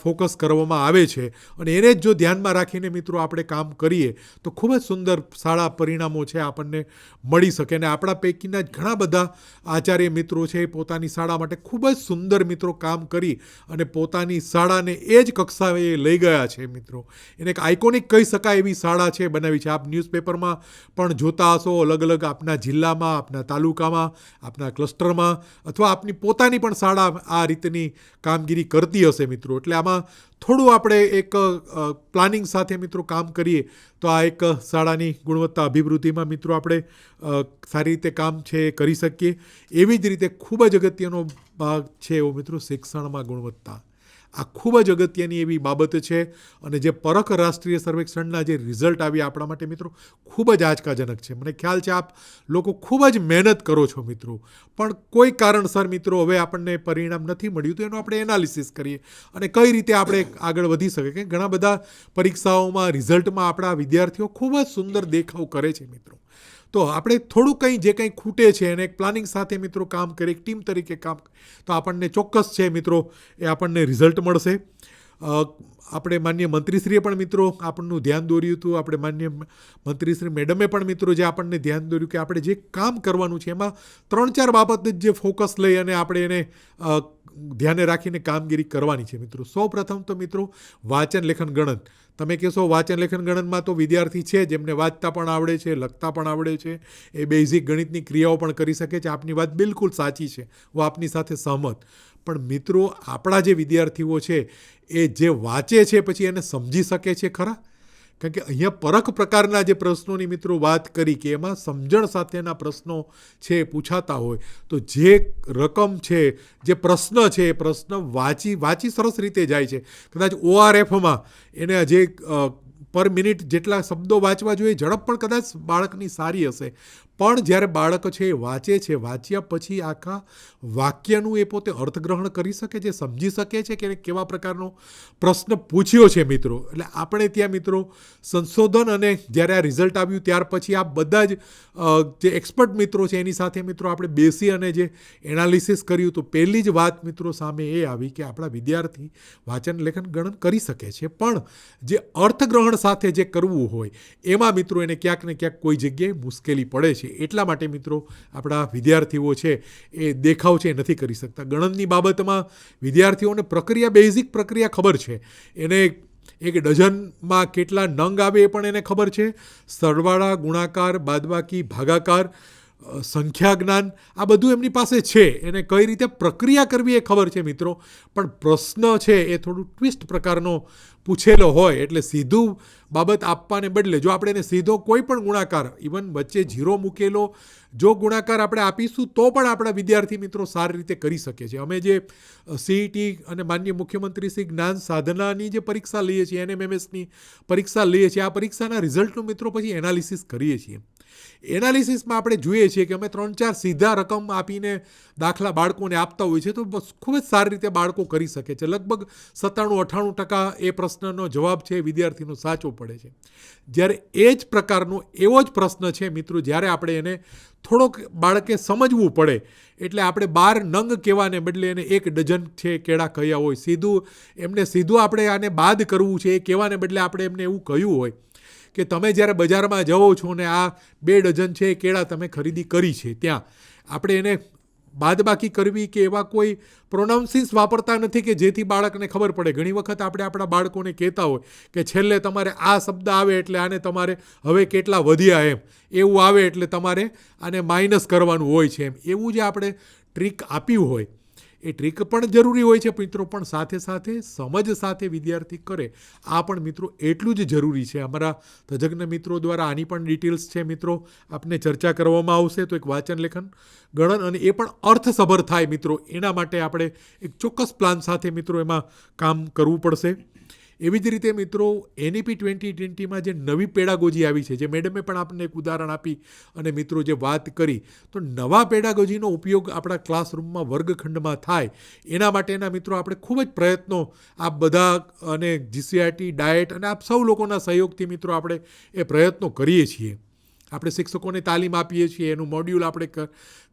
ફોકસ કરવામાં આવે છે અને એને જ જો ધ્યાનમાં રાખીને મિત્રો આપણે કામ કરીએ તો ખૂબ જ સુંદર સારા પરિણામો છે આપણને મળી શકે. અને આપણા પૈકીના જ ઘણા બધા આચાર્ય મિત્રો છે એ પોતાની શાળા માટે ખૂબ જ સુંદર મિત્રો કામ કરી અને પોતાની શાળાને એ જ કક્ષાએ લઈ ગયા છે મિત્રો. એને એક આઇકોનિક કહી શકાય એવી શાળા છે બનાવી છે. આપ ન્યૂઝપેપરમાં પણ જોતા હશો, અલગ અલગ આપના જિલ્લામાં, આપના તાલુકામાં, આપના ક્લસ્ટરમાં, અથવા આપની પોતાની પણ શાળા આ રીતની કામગીરી કરતી હશે મિત્રો. એટલે આમાં થોડું આપણે એક પ્લાનિંગ સાથે મિત્રો કામ કરીએ તો આ એક શાળાની ગુણવત્તા અભિવૃદ્ધિમાં મિત્રો આપણે સારી રીતે કામ છે એ કરી શકીએ. એવી જ રીતે ખૂબ જ અગત્યનો ભાગ છે એવો મિત્રો શિક્ષણમાં ગુણવત્તા. આ ખૂબ જ અગત્યની એવી બાબત છે અને જે પરખ રાષ્ટ્રીય સર્વેક્ષણના જે રિઝલ્ટ આવ્યા આપણા માટે મિત્રો ખૂબ જ આંચકાજનક છે. મને ખ્યાલ છે આપ લોકો ખૂબ જ મહેનત કરો છો મિત્રો, પણ કોઈ કારણસર મિત્રો હવે આપણને પરિણામ નથી મળ્યું તો એનું આપણે એનાલિસિસ કરીએ અને કઈ રીતે આપણે આગળ વધી શકીએ. કે ઘણા બધા પરીક્ષાઓમાં રિઝલ્ટમાં આપણા વિદ્યાર્થીઓ ખૂબ જ સુંદર દેખાવ કરે છે મિત્રો. તો આપણે થોડું કંઈ જે કંઈ ખૂટે છે એને એક પ્લાનિંગ સાથે મિત્રો કામ કરીએ, એક ટીમ તરીકે કામ તો આપણને ચોક્કસ છે મિત્રો એ આપણને રિઝલ્ટ મળશે. આપણે માનનીય મંત્રીશ્રીએ પણ મિત્રો આપણનું ધ્યાન દોર્યું હતું. આપણે માનનીય મંત્રીશ્રી મેડમે પણ મિત્રો જે આપણને ધ્યાન દોર્યું કે આપણે જે કામ કરવાનું છે એમાં 3-4 બાબત જે ફોકસ લઈ અને આપણે એને ધ્યાને રાખીને કામગીરી કરવાની છે મિત્રો. સૌ પ્રથમ તો મિત્રો વાંચન લેખન ગણન. તમે કહેશો વાંચન લેખન ગણનમાં તો વિદ્યાર્થી છે જેમને વાંચતા પણ આવડે છે, લખતા પણ આવડે છે, એ બેઝિક ગણિતની ક્રિયાઓ પણ કરી શકે છે. આપની વાત બિલકુલ સાચી છે, હું આપની સાથે સહમત. પણ મિત્રો આપણા જે વિદ્યાર્થીઓ છે એ જે વાંચે છે પછી એને સમજી શકે છે ખરા? કારણ કે અહીંયા પરખ પ્રકારના જે પ્રશ્નોની મિત્રો વાત કરી કે એમાં સમજણ સાથેના પ્રશ્નો છે પૂછાતા હોય તો જે રકમ છે, જે પ્રશ્ન છે એ પ્રશ્ન વાંચી સરસ રીતે જાય છે. કદાચ ORFમાં એને જે પર મિનિટ જેટલા શબ્દો વાંચવા જોઈએ ઝડપ પણ કદાચ બાળકની સારી હશે, પણ જ્યારે બાળક છે એ વાંચે છે, વાંચ્યા પછી આખા વાક્યનું એ પોતે અર્થગ્રહણ કરી શકે છે, સમજી શકે છે કે કેવા પ્રકારનો પ્રશ્ન પૂછ્યો છે મિત્રો. એટલે આપણે ત્યાં મિત્રો સંશોધન અને જ્યારે આ રિઝલ્ટ આવ્યું ત્યાર પછી આ બધા જ જે એક્સપર્ટ મિત્રો છે એની સાથે મિત્રો આપણે બેસી અને જે એનાલિસિસ કર્યું તો પહેલી જ વાત મિત્રો સામે એ આવી કે આપણા વિદ્યાર્થી વાંચન લેખન ગણન કરી શકે છે, પણ જે અર્થગ્રહણ સાથે જે કરવું હોય એમાં મિત્રો એને ક્યાંક ને ક્યાંક કોઈ જગ્યાએ મુશ્કેલી પડે છે. એટલા માટે મિત્રો આપણા વિદ્યાર્થીઓ છે એ દેખાવ છે નથી કરી શકતા. ગણનની બાબતમાં વિદ્યાર્થીઓને બેઝિક પ્રક્રિયા ખબર છે. એને એક ડઝનમાં કેટલા નંગ આવે એ પણ એને ખબર છે. સરવાળા, ગુણાકાર, બાદબાકી, ભાગાકાર, સંખ્યા જ્ઞાન આ બધું એમની પાસે છે. એને કઈ રીતે પ્રક્રિયા કરવી એ ખબર છે મિત્રો, પણ પ્રશ્ન છે એ થોડું ટ્વિસ્ટ પ્રકારનો પૂછેલો હોય એટલે સીધું બાબત આપવાને બદલે જો આપણે એને સીધો કોઈ પણ ગુણાકાર, ઇવન વચ્ચે 0 મૂકેલો જો ગુણાકાર આપણે આપીશું તો પણ આપણા વિદ્યાર્થી મિત્રો સારી રીતે કરી શકે છે. અમે જે CET અને માનનીય મુખ્યમંત્રી શ્રી જ્ઞાન સાધનાની જે પરીક્ષા લઈએ છીએ, NMMSની પરીક્ષા લઈએ છીએ, આ પરીક્ષાના રિઝલ્ટનું મિત્રો પછી એનાલિસિસ કરીએ છીએ. એનાલિસિસમાં આપણે જોઈએ છીએ કે અમે 3-4 સીધા રકમ આપીને દાખલા બાળકોને આપતા હોય છે તો ખૂબ જ સારી રીતે બાળકો કરી શકે છે. લગભગ 97-98% એ પ્રશ્નનો જવાબ છે વિદ્યાર્થીનો સાચો પડે છે. જ્યારે એ જ પ્રકારનો એવો જ પ્રશ્ન છે મિત્રો જ્યારે આપણે એને થોડોક બાળકે સમજવું પડે એટલે આપણે 12 નંગ કહેવાને બદલે એને 1 ડઝન છે કેળા કહ્યા હોય, સીધું આપણે આને બાદ કરવું છે એ કહેવાને બદલે આપણે એમને એવું કહ્યું હોય કે તમે જ્યારે બજારમાં જાઓ છો ને આ 2 ડઝન છે એ કેળા તમે ખરીદી કરી છે, ત્યાં આપણે એને બાદબાકી કરવી કે એવા કોઈ પ્રોનાઉન્સિસ વાપરતા નથી કે જેથી બાળકને ખબર પડે. ઘણી વખત આપણે આપણા બાળકોને કહેતા હોય કે છેલ્લે તમારે આ શબ્દ આવે એટલે આને તમારે હવે કેટલા વધ્યા એમ, એવું આવે એટલે તમારે આને માઇનસ કરવાનું હોય છે એમ. એવું જે આપણે ટ્રીક આપ્યું હોય એ ટ્રીક પણ જરૂરી હોય છે મિત્રો, પણ સાથે સાથે સમજ સાથે વિદ્યાર્થી કરે આ પણ મિત્રો એટલું જ જરૂરી છે. અમારા તજજ્ઞ મિત્રો દ્વારા આની પણ ડિટેલ્સ છે મિત્રો આપને ચર્ચા કરવામાં આવશે. તો એક વાંચન લેખન ગણન અને એ પણ અર્થસભર થાય મિત્રો એના માટે આપણે એક ચોક્કસ પ્લાન સાથે મિત્રો એમાં કામ કરવું પડશે. એવી જ રીતે મિત્રો NEP 2020માં જે નવી પેડાગોજી આવી છે, જે મેડમે પણ આપણને એક ઉદાહરણ આપી અને મિત્રો જે વાત કરી, તો નવા પેડાગોજીનો ઉપયોગ આપણા ક્લાસરૂમમાં વર્ગખંડમાં થાય એના માટેના મિત્રો આપણે ખૂબ જ પ્રયત્નો આપ બધા અને GCRT, ડાયટ અને આપ સૌ લોકોના સહયોગથી મિત્રો આપણે એ પ્રયત્નો કરીએ છીએ. આપણે શિક્ષકોને તાલીમ આપીએ છીએ, એનું મોડ્યુલ આપણે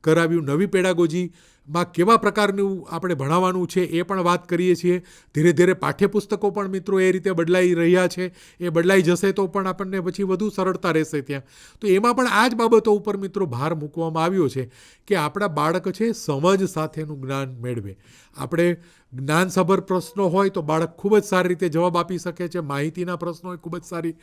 કરાવ્યું. નવી પેડાગોજી માં કેવા પ્રકારનું આપણે ભણાવવાનું છે એ પણ વાત કરીએ છીએ. ધીરે ધીરે પાઠ્યપુસ્તકો પણ મિત્રો એ રીતે બદલાઈ રહ્યા છે. એ બદલાઈ જશે તો પણ આપણને પછી વધુ સરળતા રહેશે ત્યાં. તો એમાં પણ આ જ બાબતો ઉપર મિત્રો ભાર મૂકવામાં આવ્યો છે કે આપણા બાળક છે સમજ સાથેનું જ્ઞાન મેળવે. આપણે જ્ઞાનસભર પ્રશ્નો હોય તો બાળક ખૂબ જ સારી રીતે જવાબ આપી શકે છે. માહિતીના પ્રશ્નો હોય ખૂબ જ સારી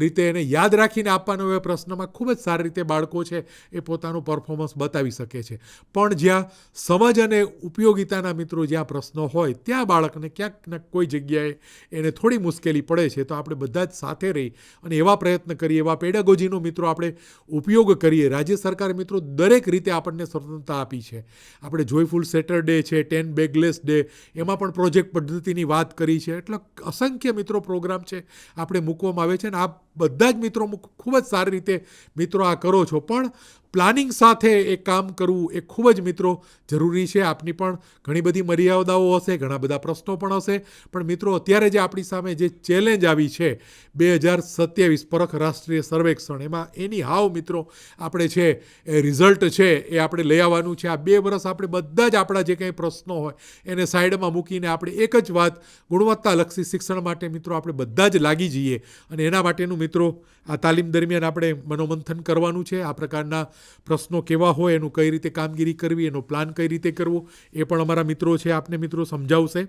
રીતે એને યાદ રાખીને આપવાનો એ પ્રશ્નમાં ખૂબ જ સારી રીતે બાળકો છે એ પોતાનું પરફોર્મન્સ બતાવી શકે છે. પણ જ્યાં સમજ અને ઉપયોગિતાના મિત્રો જ્યાં પ્રશ્નો હોય ત્યાં બાળકને ક્યાંક ને કોઈ જગ્યાએ એને થોડી મુશ્કેલી પડે છે. તો આપણે બધા જ સાથે રહી અને એવા પ્રયત્ન કરીએ, એવા પેડાગોજીનો મિત્રો આપણે ઉપયોગ કરીએ. રાજ્ય સરકાર મિત્રો દરેક રીતે આપણને સ્વતંત્રતા આપી છે. આપણે જોયફુલ સેટરડે છે, 10 બેગલેસ ડે, એમાં પણ પ્રોજેક્ટ પદ્ધતિની વાત કરી છે. એટલે અસંખ્ય મિત્રો પ્રોગ્રામ છે આપણે મૂકવામાં આવે છે. અને આ બધા જ મિત્રો ખૂબ જ સારી રીતે મિત્રો આ કરો છો. પણ પ્લાનિંગ સાથે એ કામ કરવું એ ખૂબ જ મિત્રો જરૂરી છે. આપની પણ ઘણી બધી મર્યાદાઓ હશે, ઘણા બધા પ્રશ્નો પણ હશે. પણ મિત્રો અત્યારે જે આપણી સામે જે ચેલેન્જ આવી છે 2027 પરખ રાષ્ટ્રીય સર્વેક્ષણ, એમાં એની હાવ મિત્રો આપણે છે એ રિઝલ્ટ છે એ આપણે લઈ આવવાનું છે. આ 2 વર્ષ આપણે બધા જ આપણા જે કંઈ પ્રશ્નો હોય એને સાઈડમાં મૂકીને આપણે એક જ વાત, ગુણવત્તાલક્ષી શિક્ષણ માટે મિત્રો આપણે બધા જ લાગી જઈએ. અને એના માટેનું મિત્રો આ તાલીમ દરમિયાન આપણે મનોમંથન કરવાનું છે. આ પ્રકારના પ્રશ્નો કેવા હોય, એનું કઈ રીતે કામગીરી કરવી, એનો પ્લાન કઈ રીતે કરવો, એ પણ અમારા મિત્રો છે આપને મિત્રો સમજાવશે.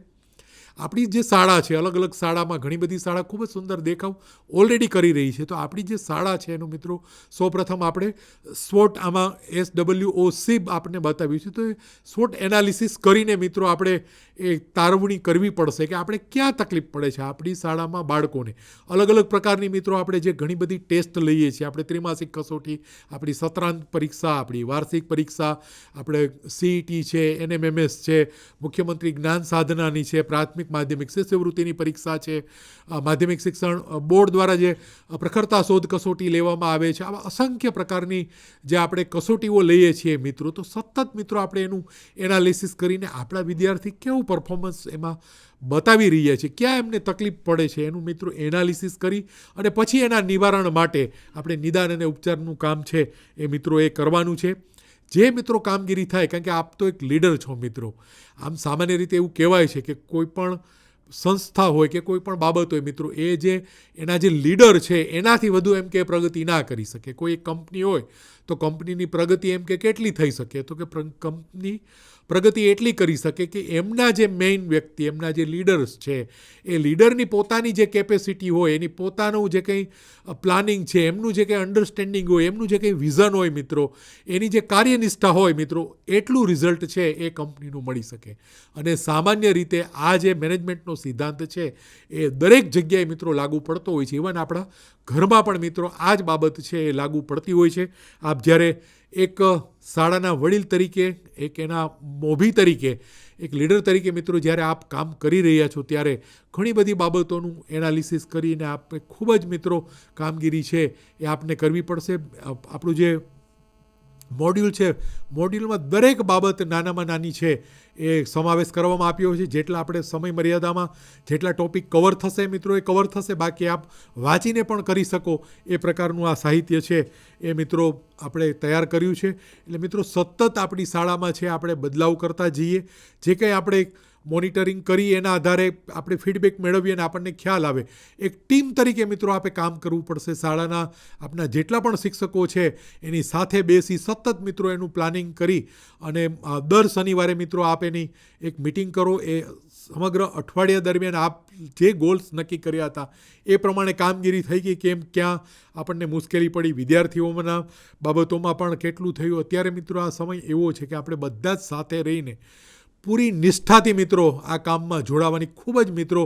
આપણી જે શાળા છે, અલગ અલગ શાળામાં ઘણી બધી શાળા ખૂબ જ સુંદર દેખાવ ઓલરેડી કરી રહી છે. તો આપણી જે શાળા છે એનું મિત્રો સૌપ્રથમ આપણે SWOT, આમાં SWOT આપણે બતાવ્યું છે. તો એ SWOT એનાલિસિસ કરીને મિત્રો આપણે એ તારવણી કરવી પડશે કે આપણે ક્યાં તકલીફ પડે છે આપણી શાળામાં બાળકોને. અલગ અલગ પ્રકારની મિત્રો આપણે જે ઘણી બધી ટેસ્ટ લઈએ છીએ, આપણે ત્રિમાસિક કસોટી, આપણી સત્રાંત પરીક્ષા, આપણી વાર્ષિક પરીક્ષા, આપણે CET છે, NMMS છે, મુખ્યમંત્રી જ્ઞાન સાધનાની છે, પ્રાથમિક માધ્યમિક શિષ્યવૃત્તિની પરીક્ષા છે, માધ્યમિક શિક્ષણ બોર્ડ દ્વારા જે પ્રખરતા શોધ કસોટી લેવામાં આવે છે. આવા અસંખ્ય પ્રકારની જે આપણે કસોટીઓ લઈએ છીએ મિત્રો, તો સતત મિત્રો આપણે એનું એનાલિસિસ કરીને આપણા વિદ્યાર્થી કેવું પરફોર્મન્સ એમાં બતાવી રહ્યા છે, ક્યાં એમને તકલીફ પડે છે, એનું મિત્રો એનાલિસિસ કરી અને પછી એના નિવારણ માટે આપણે નિદાન અને ઉપચારનું કામ છે એ મિત્રો એ કરવાનું છે. જે મિત્રો કામગીરી થાય, કારણ કે આપ તો એક લીડર છો મિત્રો. આમ સામાન્ય રીતે એવું કહેવાય છે કે કોઈ પણ સંસ્થા હોય કે કોઈ પણ બાબત હોય મિત્રો, એ જે એના જે લીડર છે એનાથી વધુ એમ કે પ્રગતિ ના કરી શકે. કોઈ એક કંપની હોય તો કંપનીની પ્રગતિ એમ કે કેટલી થઈ શકે, તો કે કંપની પ્રગતિ એટલી કરી શકે કે એમના જે મેઇન વ્યક્તિ, એમના જે લીડર્સ છે, એ લીડરની પોતાની જે કેપેસિટી હોય, એની પોતાનું જે કંઈ પ્લાનિંગ છે, એમનું જે કંઈ અન્ડરસ્ટેન્ડિંગ હોય, એમનું જે કંઈ વિઝન હોય મિત્રો, એની જે કાર્યનિષ્ઠા હોય મિત્રો, એટલું રિઝલ્ટ છે એ કંપનીનું મળી શકે. અને સામાન્ય રીતે આ જે મેનેજમેન્ટનો સિદ્ધાંત છે એ દરેક જગ્યાએ મિત્રો લાગુ પડતો હોય છે. ઇવન આપણા ઘરમાં પણ મિત્રો આ જ બાબત છે એ લાગુ પડતી હોય છે. આપ જ્યારે એક શાળાના વડીલ તરીકે, એક એના મોભી તરીકે, એક લીડર તરીકે મિત્રો જ્યારે આપ કામ કરી રહ્યા છો ત્યારે ઘણી બધી બાબતોનું એનાલિસિસ કરીને આપણે ખૂબ જ મિત્રો કામગીરી છે એ આપને કરવી પડશે. આપણું જે મોડ્યુલ છે, મોડ્યુલમાં દરેક બાબત નાનામાં નાની છે એ સમાવેશ કરવામાં આવ્યો છે. જેટલા આપણે સમય મર્યાદામાં જેટલા ટોપિક કવર થશે મિત્રો એ કવર થશે. બાકી આપ વાંચીને પણ કરી શકો એ પ્રકારનું આ સાહિત્ય છે એ મિત્રો આપણે તૈયાર કર્યું છે. એટલે મિત્રો સતત આપણી શાળામાં છે આપણે બદલાવ કરતા જઈએ. જે કંઈ આપણે મોનિટરિંગ કરી એના આધારે આપણે ફીડબેક મેળવીએ અને આપણને ખ્યાલ આવે. એક ટીમ તરીકે મિત્રો આપણે કામ કરવું પડશે. શાળાના આપણા જેટલા પણ શિક્ષકો છે એની સાથે બેસી સતત મિત્રો એનું પ્લાનિંગ કરી અને દર શનિવારે મિત્રો આપ એની એક મિટિંગ કરો. એ સમગ્ર અઠવાડિયા દરમિયાન આપ જે ગોલ્સ નક્કી કર્યા હતા એ પ્રમાણે કામગીરી થઈ ગઈ, કેમ ક્યાં આપણને મુશ્કેલી પડી, વિદ્યાર્થીઓના બાબતોમાં પણ કેટલું થયું. અત્યારે મિત્રો આ સમય એવો છે કે આપણે બધા જ સાથે રહીને પૂરી નિષ્ઠાથી મિત્રો આ કામમાં જોડાવાની ખૂબ જ મિત્રો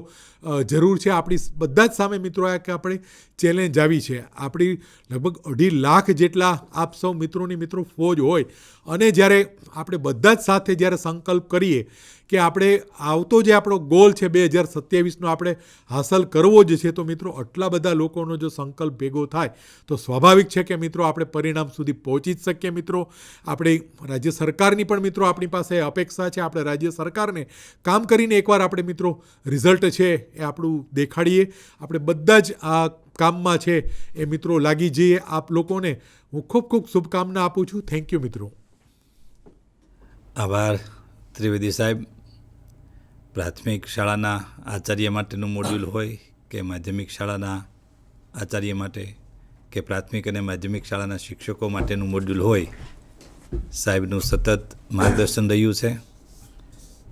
જરૂર છે. આપણી બધા જ સામે મિત્રો આ કે આપણે ચેલેન્જ આવી છે. આપણી લગભગ 2.5 લાખ જેટલા આપ સૌ મિત્રોની મિત્રો ફોજ હોય અને જ્યારે આપણે બધા જ સાથે જ્યારે સંકલ્પ કરીએ કે આપણે આવતો જે આપણો ગોલ છે 2027નો આપણે હાંસલ કરવો જ છે, તો મિત્રો આટલા બધા લોકોનો જો સંકલ્પ ભેગો થાય તો સ્વાભાવિક છે કે મિત્રો આપણે પરિણામ સુધી પહોંચી જ શકીએ. મિત્રો આપણે રાજ્ય સરકારની પણ મિત્રો આપણી પાસે અપેક્ષા છે. આપણે રાજ્ય સરકારને કામ કરીને એકવાર આપણે મિત્રો રિઝલ્ટ છે એ આપણું દેખાડીએ. આપણે બધા જ આ કામમાં છે એ મિત્રો લાગી જઈએ. આપ લોકોને હું ખૂબ ખૂબ શુભકામના આપું છું. થેન્ક યુ મિત્રો.
આભાર ત્રિવેદી સાહેબ. પ્રાથમિક શાળાના આચાર્ય માટેનું મોડ્યુલ હોય કે માધ્યમિક શાળાના આચાર્ય માટે કે પ્રાથમિક અને માધ્યમિક શાળાના શિક્ષકો માટેનું મોડ્યુલ હોય, સાહેબનું સતત માર્ગદર્શન રહ્યું છે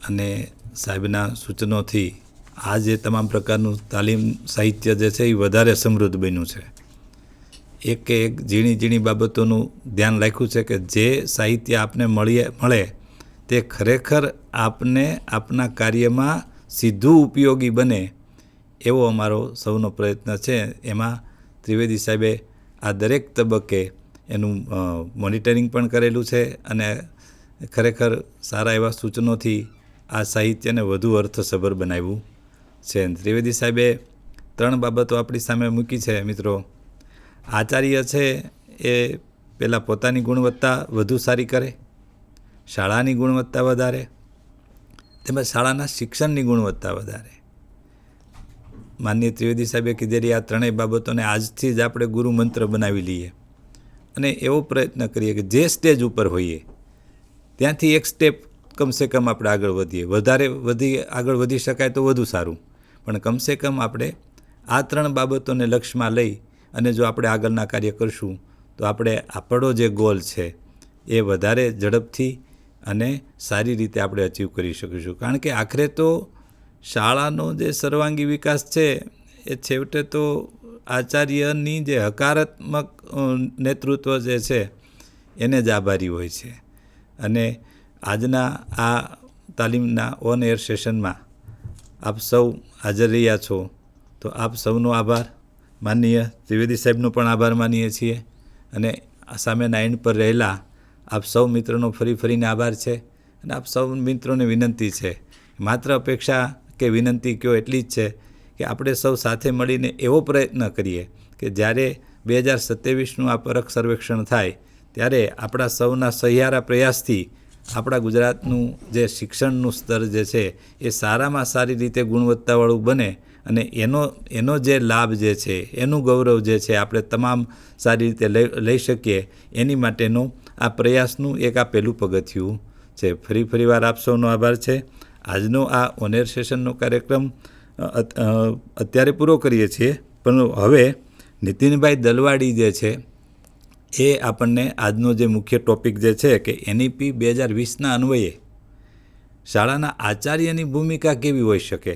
અને સાહેબના સૂચનોથી આ જે તમામ પ્રકારનું તાલીમ સાહિત્ય જે છે એ વધારે સમૃદ્ધ બન્યું છે. એક કે એક ઝીણી ઝીણી બાબતોનું ધ્યાન રાખ્યું છે કે જે સાહિત્ય આપને મળે તે ખરેખર આપને આપના કાર્યમાં સીધું ઉપયોગી બને એવો અમારો સૌનો પ્રયત્ન છે. એમાં ત્રિવેદી સાહેબે આ દરેક તબક્કે એનું મોનિટરિંગ પણ કરેલું છે અને ખરેખર સારા એવા સૂચનોથી આ સાહિત્યને વધુ અર્થસભર બનાવ્યું છે. ત્રિવેદી સાહેબે 3 બાબતો આપણી સામે મૂકી છે મિત્રો. આચાર્ય છે એ પહેલાં પોતાની ગુણવત્તા વધુ સારી કરે, શાળાની ગુણવત્તા વધારે, તેમજ શાળાના શિક્ષણની ગુણવત્તા વધારે. માનનીય ત્રિવેદી સાહેબે કીધેલી આ 3 બાબતોને આજથી જ આપણે ગુરુ મંત્ર બનાવી લઈએ અને એવો પ્રયત્ન કરીએ કે જે સ્ટેજ ઉપર હોઈએ ત્યાંથી એક સ્ટેપ કમસે કમ આપણે આગળ વધીએ. વધારે આગળ વધી શકાય તો વધુ સારું, પણ કમસે કમ આપણે આ 3 બાબતોને લક્ષ્યમાં લઈ અને જો આપણે આગળના કાર્ય કરશું તો આપણે આપણો જે ગોલ છે એ વધારે ઝડપથી અને સારી રીતે આપણે અચીવ કરી શકીશું. કારણ કે આખરે તો શાળાનો જે સર્વાંગી વિકાસ છે એ છેવટે તો આચાર્યની જે હકારાત્મક નેતૃત્વ જે છે એને જ આભારી હોય છે. અને આજના આ તાલીમના ઓન એર સેશનમાં આપ સૌ હાજર રહ્યા છો તો આપ સૌનો આભાર. માનનીય ત્રિવેદી સાહેબનો પણ આભાર માનીએ છીએ અને સામેના એન્ડ પર રહેલા આપ સૌ મિત્રોનો ફરીને આભાર છે. અને આપ સૌ મિત્રોને વિનંતી છે, માત્ર અપેક્ષા કે વિનંતી કયો એટલી જ છે કે આપણે સૌ સાથે મળીને એવો પ્રયત્ન કરીએ કે જ્યારે 2027નું આ પરખ સર્વેક્ષણ થાય ત્યારે આપણા સૌના સહિયારા પ્રયાસથી આપણા ગુજરાતનું જે શિક્ષણનું સ્તર જે છે એ સારામાં સારી રીતે ગુણવત્તાવાળું બને અને એનો જે લાભ જે છે, એનું ગૌરવ જે છે આપણે તમામ સારી રીતે લઈ શકીએ એની માટેનો આ પ્રયાસનું એક આ પહેલું પગથિયું છે. ફરીવાર આપ સૌનો આભાર છે. આજનો આ ઓનેર સેશનનો કાર્યક્રમ અત્યારે પૂરો કરીએ છીએ, પણ હવે નીતિનભાઈ દલવાડી જે છે એ આપણને આજનો જે મુખ્ય ટૉપિક જે છે કે NEP 2020ના અન્વયે શાળાના આચાર્યની ભૂમિકા કેવી હોઈ શકે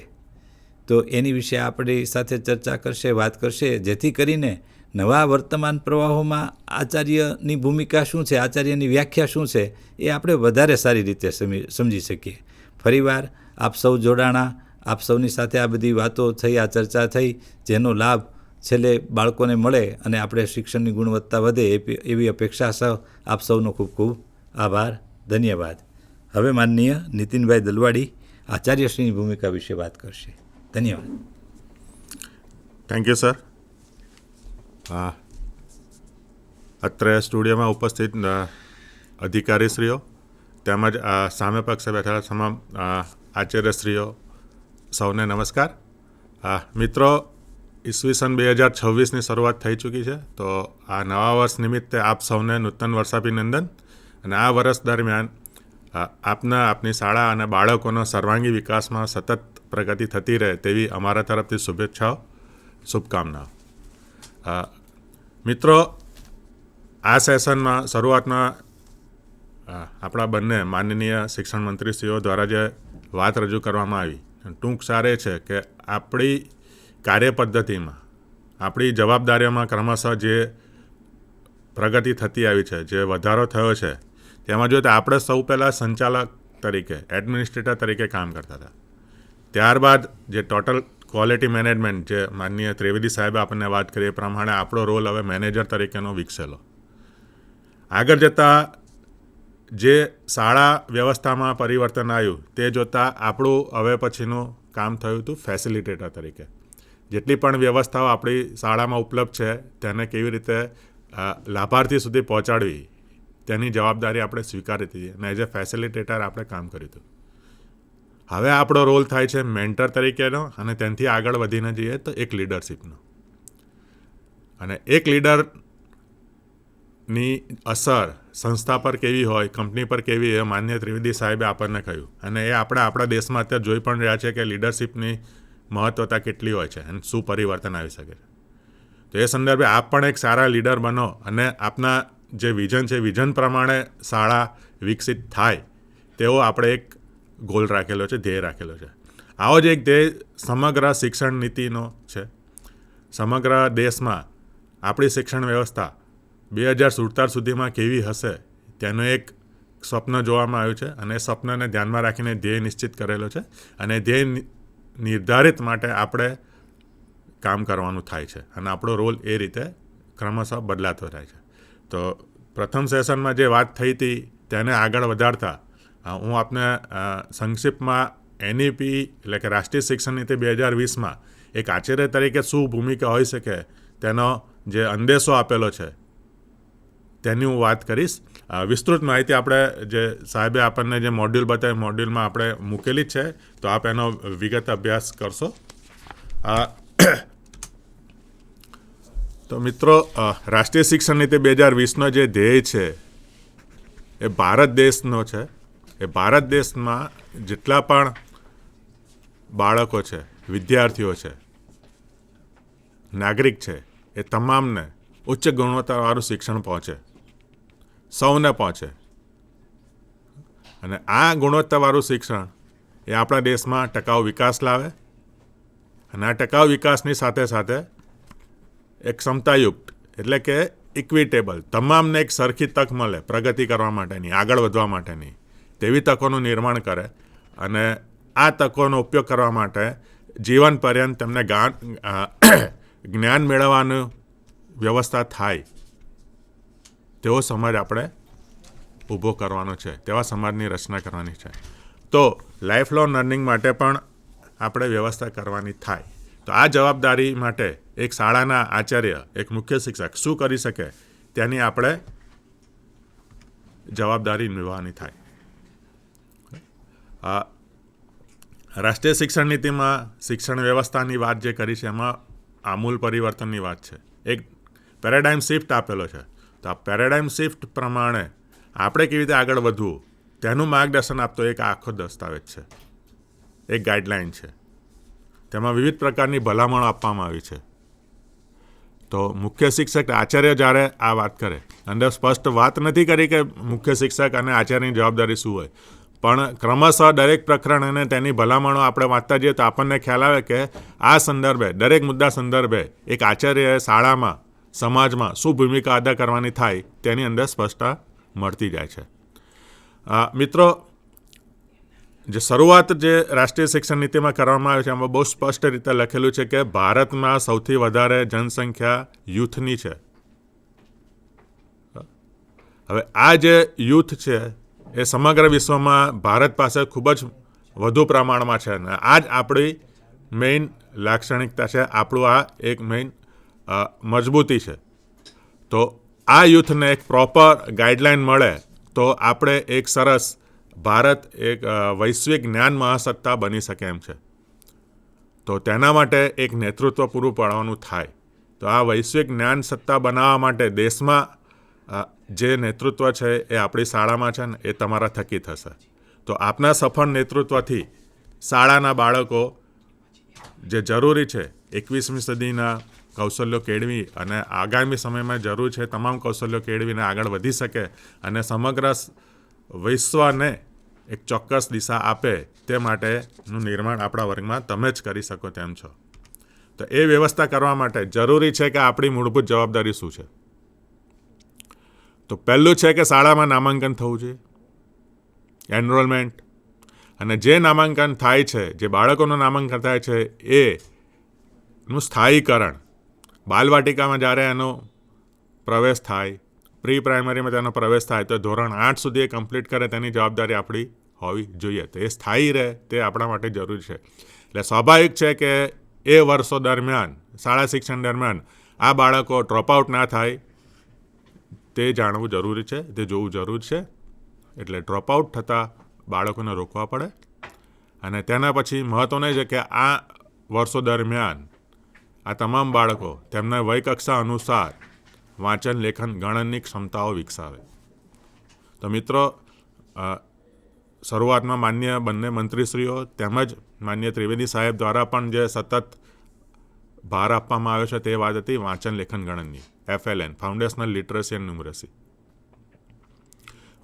તો એની વિશે આપણી સાથે ચર્ચા કરશે, વાત કરશે, જેથી કરીને નવા વર્તમાન પ્રવાહોમાં આચાર્યની ભૂમિકા શું છે, આચાર્યની વ્યાખ્યા શું છે એ આપણે વધારે સારી રીતે સમજી શકીએ. ફરીવાર આપ સૌ જોડાણા, આપ સૌની સાથે આ બધી વાતો થઈ, આ ચર્ચા થઈ, જેનો લાભ છેલ્લે બાળકોને મળે અને આપણે શિક્ષણની ગુણવત્તા વધે એવી અપેક્ષા સહ આપ સૌનો ખૂબ ખૂબ આભાર, ધન્યવાદ. હવે માનનીય નીતિનભાઈ દલવાડી આચાર્યશ્રીની ભૂમિકા વિશે વાત કરશે. ધન્યવાદ.
Thank you sir. અત્રે સ્ટુડિયોમાં ઉપસ્થિત અધિકારીશ્રીઓ તેમજ સામે પક્ષે બેઠેલા તમામ આચાર્યશ્રીઓ સૌને નમસ્કાર. મિત્રો, ઈસવીસન 2026ની શરૂઆત થઈ ચૂકી છે, તો આ નવા વર્ષ નિમિત્તે આપ સૌને નૂતન વર્ષાભિનંદન. અને આ વર્ષ દરમિયાન આપની શાળા અને બાળકોનો સર્વાંગી વિકાસમાં સતત પ્રગતિ થતી રહે તેવી અમારા તરફથી શુભેચ્છાઓ, શુભકામનાઓ. મિત્રો, આ સેશનમાં શરૂઆતમાં આપણા બંને માનનીય શિક્ષણ મંત્રીશ્રીઓ દ્વારા જે વાત રજૂ કરવામાં આવી, ટૂંક સાર એ છે કે આપણી કાર્યપદ્ધતિમાં, આપણી જવાબદારીઓમાં ક્રમશઃ જે પ્રગતિ થતી આવી છે, જે વધારો થયો છે, તેમાં જોઈએ તો આપણે સૌ પહેલાં સંચાલક તરીકે, એડમિનિસ્ટ્રેટર તરીકે કામ કરતા હતા. ત્યારબાદ જે ટોટલ ક્વોલિટી મેનેજમેન્ટ, જે માનનીય ત્રિવેદી સાહેબે આપણને વાત કરી એ પ્રમાણે આપણો રોલ હવે મેનેજર તરીકેનો વિકસેલો. આગળ જતાં જે શાળા વ્યવસ્થામાં પરિવર્તન આવ્યું તે જોતાં આપણું હવે પછીનું કામ થયું હતું ફેસિલિટેટર તરીકે. જેટલી પણ વ્યવસ્થાઓ આપણી શાળામાં ઉપલબ્ધ છે તેને કેવી રીતે લાભાર્થી સુધી પહોંચાડવી તેની જવાબદારી આપણે સ્વીકારી હતી અને એઝ એ ફેસિલિટેટર આપણે કામ કર્યું હતું. હવે આપણો રોલ થાય છે મેન્ટર તરીકેનો અને તેનાથી આગળ વધીને જઈએ તો એક લીડરશીપનો. અને એક લીડરની અસર સંસ્થા પર કેવી હોય, કંપની પર કેવી એ માન્ય ત્રિવેદી સાહેબે આપણને કહ્યું. અને એ આપણા દેશમાં અત્યારે જોઈ પણ રહ્યા છે કે લીડરશિપની મહત્ત્વતા કેટલી હોય છે અને શું પરિવર્તન આવી શકે છે. તો એ સંદર્ભે આપ પણ એક સારા લીડર બનો અને આપના જે વિઝન છે, વિઝન પ્રમાણે શાળા વિકસિત થાય તેવો આપણે એક ગોલ રાખેલો છે, ધ્યેય રાખેલો છે. આવો જ એક ધ્યેય સમગ્ર શિક્ષણ નીતિનો છે. સમગ્ર દેશમાં આપણી શિક્ષણ વ્યવસ્થા 2047 સુધીમાં કેવી હશે તેનું એક સ્વપ્ન જોવામાં આવ્યું છે અને એ સ્વપ્નને ધ્યાનમાં રાખીને ધ્યેય નિશ્ચિત કરેલો છે. અને ધ્યેય નિર્ધારિત માટે આપણે કામ કરવાનું થાય છે અને આપણો રોલ એ રીતે ક્રમશઃ બદલાતો થાય છે. તો પ્રથમ સેશનમાં જે વાત થઈ હતી તેને આગળ વધારતા હું આપને સંક્ષિપ્તમાં એનઈપી એટલે કે રાષ્ટ્રીય શિક્ષણ નીતિ 2020માં એક આચાર્ય તરીકે શું ભૂમિકા હોઈ શકે તેનો જે અંદેશો આપેલો છે તેની હું વાત કરીશ. વિસ્તૃત માહિતી આપણે જે સાહેબે આપણને જે મોડ્યુલ બતાવ્યું મોડ્યુલમાં આપણે મૂકેલી જ છે, તો આપ એનો વિગત અભ્યાસ કરશો. તો મિત્રો, રાષ્ટ્રીય શિક્ષણ નીતિ 2020નો જે ધ્યેય છે એ ભારત દેશનો છે. એ ભારત દેશમાં જેટલા પણ બાળકો છે, વિદ્યાર્થીઓ છે, નાગરિક છે, એ તમામને ઉચ્ચ ગુણવત્તાવાળું શિક્ષણ પહોંચે, સૌને પહોંચે. અને આ ગુણવત્તાવાળું શિક્ષણ એ આપણા દેશમાં ટકાઉ વિકાસ લાવે અને આ ટકાઉ વિકાસની સાથે સાથે એક ક્ષમતાયુક્ત એટલે કે ઇક્વિટેબલ તમામને એક સરખી તક મળે પ્રગતિ કરવા માટેની, આગળ વધવા માટેની તેવી તકોનું નિર્માણ કરે અને આ તકોનો ઉપયોગ કરવા માટે જીવન પર્યંત તેમને જ્ઞાન મેળવવાનું વ્યવસ્થા થાય તેવો સમાજ આપણે ઊભો કરવાનો છે, તેવા સમાજની રચના કરવાની છે. તો લાઈફ લોંગ લર્નિંગ માટે પણ આપણે વ્યવસ્થા કરવાની થાય. તો આ જવાબદારી માટે એક શાળાના આચાર્ય, એક મુખ્ય શિક્ષક શું કરી શકે તેની આપણે જવાબદારી નિભાવવાની થાય. રાષ્ટ્રીય શિક્ષણ નીતિમાં શિક્ષણ વ્યવસ્થાની વાત જે કરી છે એમાં આમૂલ પરિવર્તનની વાત છે. એક પેરાડાઇમ શિફ્ટ આપેલો છે. તો આ પેરાડાઇમ શિફ્ટ પ્રમાણે આપણે કેવી રીતે આગળ વધવું તેનું માર્ગદર્શન આપતો એક આખો દસ્તાવેજ છે, એક ગાઈડલાઇન છે. તેમાં વિવિધ પ્રકારની ભલામણો આપવામાં આવી છે. તો મુખ્ય શિક્ષક આચાર્ય જ્યારે આ વાત કરે, અંદર સ્પષ્ટ વાત નથી કરી કે મુખ્ય શિક્ષક અને આચાર્યની જવાબદારી શું હોય, પણ ક્રમશઃ દરેક પ્રકરણ અને તેની ભલામણો આપણે વાંચતા જઈએ તો આપણને ખ્યાલ આવે કે આ સંદર્ભે, દરેક મુદ્દા સંદર્ભે એક આચાર્યએ શાળામાં, સમાજમાં શું ભૂમિકા અદા કરવાની થાય તેની અંદર સ્પષ્ટતા મળતી જાય છે. મિત્રો, જે શરૂઆત જે રાષ્ટ્રીય શિક્ષણ નીતિમાં કરવામાં આવી છે એમાં બહુ સ્પષ્ટ રીતે લખેલું છે કે ભારતમાં સૌથી વધારે જનસંખ્યા યુથની છે. હવે આ જે યુથ છે એ સમગ્ર વિશ્વમાં ભારત પાસે ખૂબ જ વધુ પ્રમાણમાં છે અને આ જ આપણી મેઇન લાક્ષણિકતા છે, આપણું આ એક મેઇન મજબૂતી છે. તો આ યુથને એક પ્રોપર ગાઈડલાઇન મળે તો આપણે એક સરસ ભારત એક વૈશ્વિક જ્ઞાન મહાસત્તા બની શકે એમ છે. તો તેના માટે એક નેતૃત્વ પૂરું પાડવાનું થાય. તો આ વૈશ્વિક જ્ઞાન સત્તા બનાવવા માટે દેશમાં જે નેતૃત્વ છે એ આપણી શાળામાં છે ને એ તમારા થકી થશે. તો આપના સફળ નેતૃત્વથી શાળાના બાળકો જે જરૂરી છે 21મી સદીના કૌશલ્યો કેળવી અને આગામી સમયમાં જરૂર છે તમામ કૌશલ્યો કેળવીને આગળ વધી શકે અને સમગ્ર વિશ્વને એક ચોક્કસ દિશા આપે તે માટેનું નિર્માણ આપણા વર્ગમાં તમે જ કરી શકો તેમ છો. તો એ વ્યવસ્થા કરવા માટે જરૂરી છે કે આપણી મૂળભૂત જવાબદારી શું છે. તો પહેલું છે કે શાળામાં નામાંકન થવું જોઈએ, એનરોલમેન્ટ. અને જે નામાંકન થાય છે, જે બાળકોનું નામાંકન થાય છે એનું સ્થાયીકરણ. બાલવાટિકામાં જ્યારે એનો પ્રવેશ થાય, પ્રી પ્રાઇમરીમાં તેનો પ્રવેશ થાય તો ધોરણ 8 સુધી એ કમ્પ્લીટ કરે તેની જવાબદારી આપણી હોવી જોઈએ. તો એ સ્થાયી રહે તે આપણા માટે જરૂરી છે. એટલે સ્વાભાવિક છે કે એ વર્ષો દરમિયાન, શાળા શિક્ષણ દરમિયાન આ બાળકો ડ્રોપઆઉટ ના થાય તે જાણવું જરૂરી છે, તે જોવું જરૂરી છે. એટલે ડ્રોપઆઉટ થતાં બાળકોને રોકવા પડે અને તેના પછી મહત્ત્વનું છે કે આ વર્ષો દરમિયાન આ તમામ બાળકો તેમના વયકક્ષા અનુસાર વાંચન, લેખન, ગણનની ક્ષમતાઓ વિકસાવે. તો મિત્રો, શરૂઆતમાં માન્ય બંને મંત્રીશ્રીઓ તેમજ માન્ય ત્રિવેદી સાહેબ દ્વારા પણ જે સતત ભાર આપવામાં આવ્યો છે તે વાત હતી વાંચન લેખન ગણનની, FLN, ફાઉન્ડેશનલ લિટરસી એન્ડ ન્યુમરસી.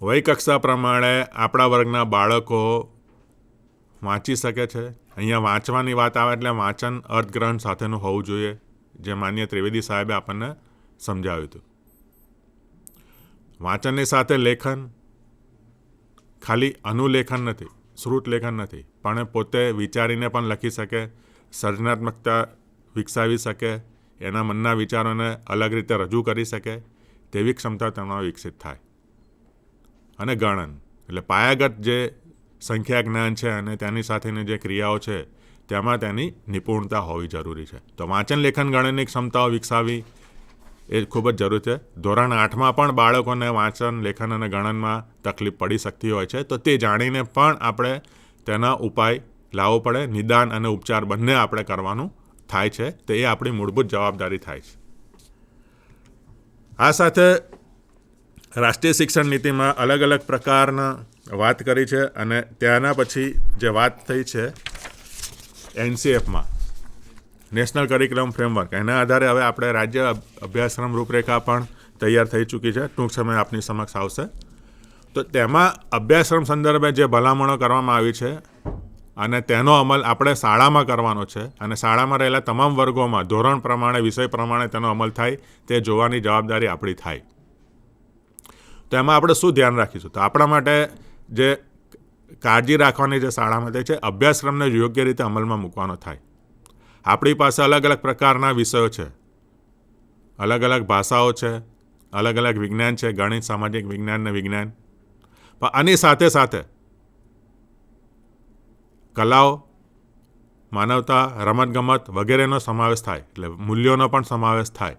વય કક્ષા પ્રમાણે આપણા વર્ગના બાળકો વાંચી શકે છે. અહીંયા વાંચવાની વાત આવે એટલે વાંચન અર્થગ્રહણ સાથેનું હોવું જોઈએ, જે માન્ય ત્રિવેદી સાહેબે આપણને સમજાવ્યું હતું. વાંચનની સાથે લેખન ખાલી અનુલેખન નથી, શ્રુત લેખન નથી, પણ પોતે વિચારીને પણ લખી શકે, સર્જનાત્મકતા વિકસાવી શકે, એના મનના વિચારોને અલગ રીતે રજૂ કરી શકે તેવી ક્ષમતા તેમાં વિકસિત થાય. અને ગણન એટલે પાયાગત જે સંખ્યા જ્ઞાન છે અને તેની સાથેની જે ક્રિયાઓ છે તેમાં તેની નિપુણતા હોવી જરૂરી છે. તો વાંચન લેખન ગણનની ક્ષમતાઓ વિકસાવી એ ખૂબ જ જરૂર છે. ધોરણ 8માં પણ બાળકોને વાંચન લેખન અને ગણનમાં તકલીફ પડી શકતી હોય છે, તો તે જાણીને પણ આપણે તેના ઉપાય લાવવો પડે. નિદાન અને ઉપચાર બંને આપણે કરવાનું થાય છે, તો એ આપણી મૂળભૂત જવાબદારી થાય છે. આ સાથે રાષ્ટ્રીય શિક્ષણ નીતિમાં અલગ અલગ પ્રકારના વાત કરી છે અને ત્યાંના પછી જે વાત થઈ છે NCFમાં, નેશનલ કરિક્યુલમ ફ્રેમવર્ક, એના આધારે હવે આપણે રાજ્ય અભ્યાસક્રમ રૂપરેખા પણ તૈયાર થઈ ચૂકી છે, ટૂંક સમય આપની સમક્ષ આવશે. તો તેમાં અભ્યાસક્રમ સંદર્ભે જે ભલામણો કરવામાં આવી છે અને તેનો અમલ આપણે શાળામાં કરવાનો છે અને શાળામાં રહેલા તમામ વર્ગોમાં ધોરણ પ્રમાણે, વિષય પ્રમાણે તેનો અમલ થાય તે જોવાની જવાબદારી આપણી થાય. તો એમાં આપણે શું ધ્યાન રાખીશું? તો આપણા માટે જે કાળજી રાખવાની જે શાળામાં તે છે અભ્યાસક્રમને યોગ્ય રીતે અમલમાં મૂકવાનો થાય. આપણી પાસે અલગ અલગ પ્રકારના વિષયો છે, અલગ અલગ ભાષાઓ છે, અલગ અલગ વિજ્ઞાન છે, ગણિત, સામાજિક વિજ્ઞાન ને વિજ્ઞાન. પણ આની સાથે સાથે કલાઓ, માનવતા, રમતગમત વગેરેનો સમાવેશ થાય, એટલે મૂલ્યોનો પણ સમાવેશ થાય.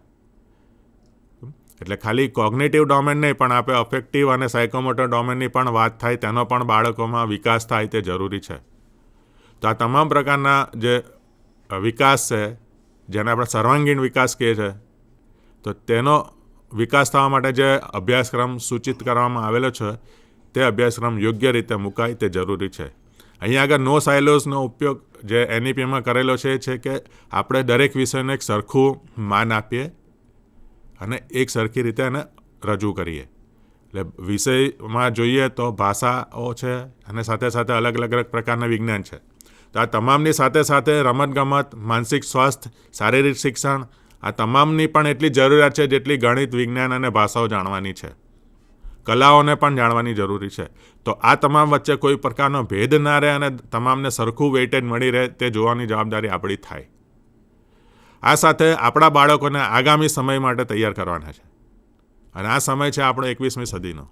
એટલે ખાલી કોગ્નેટિવ ડોમેન નહીં, પણ આપણે અફેક્ટિવ અને સાયકોમોટર ડોમેનની પણ વાત થાય, તેનો પણ બાળકોમાં વિકાસ થાય તે જરૂરી છે. તો આ તમામ પ્રકારના જે વિકાસ છે, જેને આપણે સર્વાંગીણ વિકાસ કહીએ છીએ, તો તેનો વિકાસ થવા માટે જે અભ્યાસક્રમ સૂચિત કરવામાં આવેલો છે તે અભ્યાસક્રમ યોગ્ય રીતે મુકાય તે જરૂરી છે. અહીંયા આગળ નો સાયલોસનો ઉપયોગ જે NEPમાં કરેલો છે કે આપણે દરેક વિષયને એક સરખું માન આપીએ અને એક સરખી રીતે એને રજૂ કરીએ. એટલે વિષયમાં જોઈએ તો ભાષાઓ છે અને સાથે સાથે અલગ અલગ પ્રકારના વિજ્ઞાન છે. તો આ તમામની સાથે સાથે રમતગમત, માનસિક સ્વાસ્થ્ય, શારીરિક શિક્ષણ, આ તમામની પણ એટલી જરૂરિયાત છે જેટલી ગણિત, વિજ્ઞાન અને ભાષાઓ જાણવાની છે. કલાઓને પણ જાણવાની જરૂરી છે. તો આ તમામ વચ્ચે કોઈ પ્રકારનો ભેદ ના રહે અને તમામને સરખું વેઇટેજ મળી રહે તે જોવાની જવાબદારી આપણી થાય. આ સાથે આપણા બાળકોને આગામી સમય માટે તૈયાર કરવાના છે અને આ સમય છે આપણો 21મી સદીનો.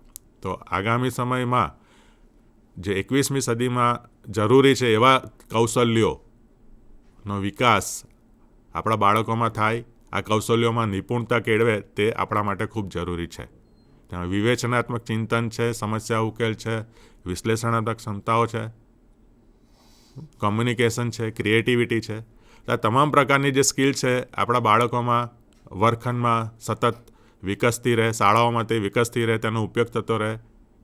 તો આગામી સમયમાં જે 21મી સદીમાં જરૂરી છે એવા કૌશલ્યોનો વિકાસ આપણા બાળકોમાં થાય, આ કૌશલ્યોમાં નિપુણતા કેળવે તે આપણા માટે ખૂબ જરૂરી છે. તેમાં વિવેચનાત્મક ચિંતન છે, સમસ્યા ઉકેલ છે, વિશ્લેષણાત્મક ક્ષમતાઓ છે, કોમ્યુનિકેશન છે, ક્રિએટિવિટી છે. આ તમામ પ્રકારની જે સ્કિલ છે આપણા બાળકોમાં વર્ગખંડમાં સતત વિકસતી રહે, શાળાઓમાં તે વિકસતી રહે, તેનો ઉપયોગ થતો રહે,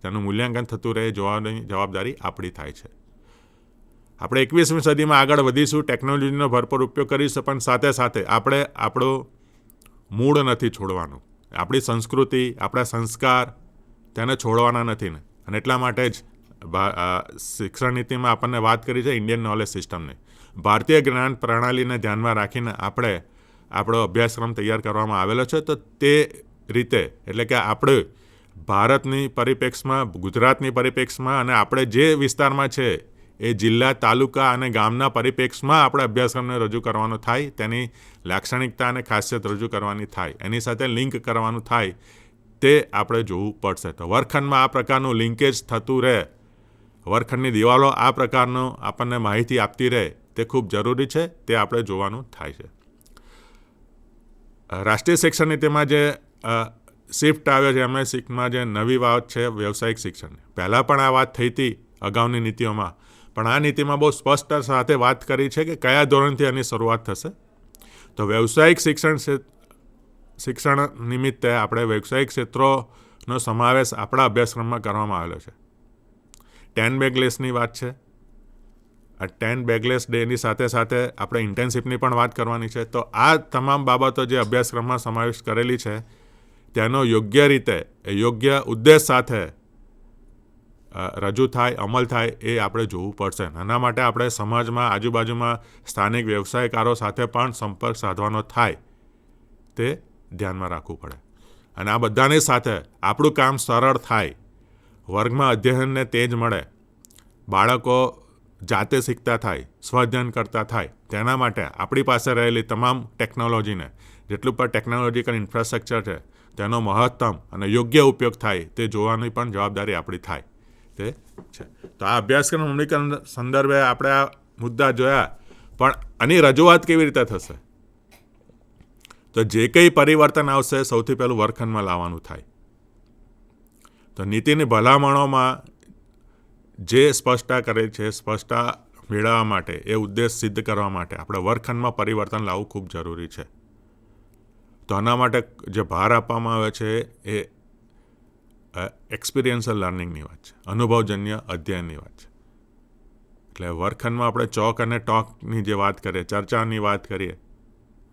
તેનું મૂલ્યાંકન થતું રહે, જોવાની જવાબદારી આપણી થાય છે. આપણે 21મી સદીમાં આગળ વધીશું, ટેકનોલોજીનો ભરપૂર ઉપયોગ કરીશું, પણ સાથે સાથે આપણે આપણું મૂળ નથી છોડવાનું. આપણી સંસ્કૃતિ, આપણા સંસ્કાર તેને છોડવાના નથી ને. અને એટલા માટે જ શિક્ષણ નીતિમાં આપણને વાત કરી છે ઇન્ડિયન નોલેજ સિસ્ટમની. ભારતીય જ્ઞાન પ્રણાલીને ધ્યાનમાં રાખીને આપણે આપણો અભ્યાસક્રમ તૈયાર કરવામાં આવેલો છે. તો તે રીતે એટલે કે આપણે ભારતની પરિપ્રેક્ષમાં, ગુજરાતની પરિપ્રેક્ષમાં અને આપણે જે વિસ્તારમાં છે એ જિલ્લા, તાલુકા અને ગામના પરિપ્રેક્ષમાં આપણે અભ્યાસક્રમને રજૂ કરવાનો થાય, તેની લાક્ષણિકતા અને ખાસિયત રજૂ કરવાની થાય, એની સાથે લિંક કરવાનું થાય, તે આપણે જોવું પડશે. તો વર્ગખંડમાં આ પ્રકારનું લિંકેજ થતું રહે, વર્ગખંડની દિવાલો આ પ્રકારનું આપણને માહિતી આપતી રહે તે ખૂબ જરૂરી છે, તે આપણે જોવાનું થાય છે. રાષ્ટ્રીય શિક્ષણ નીતિમાં જે શિફ્ટ આવ્યો છે એમાં શિક્ષણમાં જે નવી વાત છે વ્યવસાયિક શિક્ષણ. પહેલાં પણ આ વાત થઈ હતી અગાઉની નીતિઓમાં, પણ આ નીતિમાં બહુ સ્પષ્ટ સાથે વાત કરી છે કે કયા ધોરણથી એની શરૂઆત થશે. તો વ્યવસાયિક શિક્ષણ નિમિત્તે આપણે વ્યવસાયિક ક્ષેત્રો નો સમાવેશ આપણા અભ્યાસક્રમમાં કરવામાં આવેલો છે. 10 બેગલેસની વાત છે. આ 10 બેગલેસ ડેની સાથે સાથે આપણે ઇન્ટર્નશીપની પણ વાત કરવાની છે. તો આ તમામ બાબતો જે અભ્યાસક્રમમાં સમાવેશ કરેલી છે તેનો યોગ્ય રીતે યોગ્ય ઉદ્દેશ સાથે રજૂ થાય, અમલ થાય એ આપણે જોવું પડશે. આના માટે આપણે સમાજમાં આજુબાજુમાં સ્થાનિક વ્યવસાયકારો સાથે પણ સંપર્ક સાધવાનો થાય તે ધ્યાનમાં રાખવું પડે. અને આ બધાની સાથે આપણું કામ સરળ થાય, વર્ગમાં અધ્યયનને તેજ મળે, બાળકો જાતે શીખતા થાય, સ્વઅધ્યયન કરતા થાય, તેના માટે આપણી પાસે રહેલી તમામ ટેકનોલોજીને, જેટલું પણ ટેકનોલોજીકલ ઇન્ફ્રાસ્ટ્રક્ચર છે તેનો મહત્તમ અને યોગ્ય ઉપયોગ થાય તે જોવાની પણ જવાબદારી આપણી થાય તે છે. તો આ અભ્યાસક્રમ અમલીકરણ સંદર્ભે આપણે આ મુદ્દા જોયા, પણ આની રજૂઆત કેવી રીતે થશે? તો જે કંઈ પરિવર્તન આવશે સૌથી પહેલું વર્ગખંડમાં લાવવાનું થાય. તો નીતિની ભલામણોમાં જે સ્પષ્ટતા કરેલ છે, સ્પષ્ટતા મેળવવા માટે, એ ઉદ્દેશ સિદ્ધ કરવા માટે આપણે વર્ગખંડમાં પરિવર્તન લાવવું ખૂબ જરૂરી છે. તો આના માટે જે ભાર આપવામાં આવે છે એ એક્સપિરિયન્શિયલ લર્નિંગની વાત છે, અનુભવજન્ય અધ્યયનની વાત છે. એટલે વર્ગખંડમાં આપણે ચોક અને ટોકની જે વાત કરીએ, ચર્ચાની વાત કરીએ,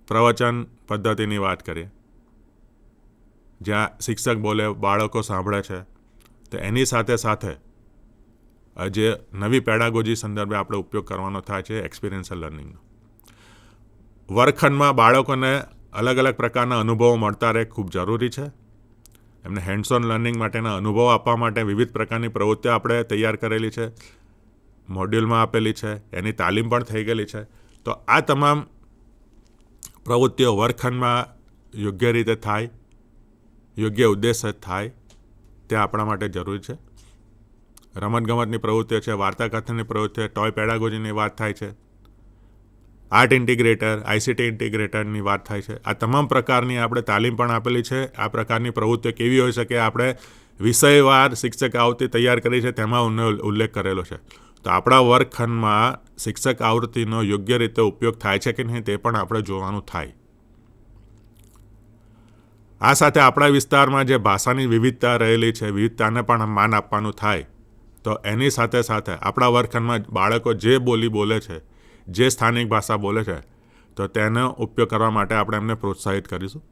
પ્રવચન પદ્ધતિની વાત કરીએ, જ્યાં શિક્ષક બોલે, બાળકો સાંભળે છે, તો એની સાથે સાથે જે નવી પેડાગોજી સંદર્ભે આપણે ઉપયોગ કરવાનો થાય છે એક્સપિરિયન્શિયલ લર્નિંગનો. વર્ગખંડમાં બાળકોને અલગ અલગ પ્રકારના અનુભવો મળતા રહે ખૂબ જરૂરી છે. એમને હેન્ડ્સ ઓન લર્નિંગ માટેના અનુભવો આપવા માટે વિવિધ પ્રકારની પ્રવૃત્તિઓ આપણે તૈયાર કરેલી છે, મોડ્યુલમાં આપેલી છે, એની તાલીમ પણ થઈ ગયેલી છે. તો આ તમામ પ્રવૃત્તિઓ વર્ગખંડમાં યોગ્ય રીતે થાય, યોગ્ય ઉદ્દેશ થાય તે આપણા માટે જરૂરી છે. રમતગમતની પ્રવૃત્તિઓ છે, વાર્તાકથનની પ્રવૃત્તિઓ, ટોય પેડાગોજીની વાત થાય છે, આર્ટ ઇન્ટિગ્રેટર, આઈસીટી ઇન્ટિગ્રેટરની વાત થાય છે. આ તમામ પ્રકારની આપણે તાલીમ પણ આપેલી છે. આ પ્રકારની પ્રવૃત્તિઓ કેવી હોઈ શકે આપણે વિષયવાર શિક્ષક આવૃત્તિ તૈયાર કરી છે, તેમાં ઉલ્લેખ કરેલો છે. તો આપણા વર્ગખંડમાં શિક્ષક આવૃત્તિનો યોગ્ય રીતે ઉપયોગ થાય છે કે નહીં તે પણ આપણે જોવાનું થાય. આ સાથે આપણા વિસ્તારમાં જે ભાષાની વિવિધતા રહેલી છે, વિવિધતાને પણ માન આપવાનું થાય. તો એની સાથે સાથે આપણા વર્ગખંડમાં બાળકો જે બોલી બોલે છે, જે સ્થાનિક ભાષા બોલે છે, તો તેનો ઉપયોગ કરવા માટે આપણે એમને પ્રોત્સાહિત કરીશું.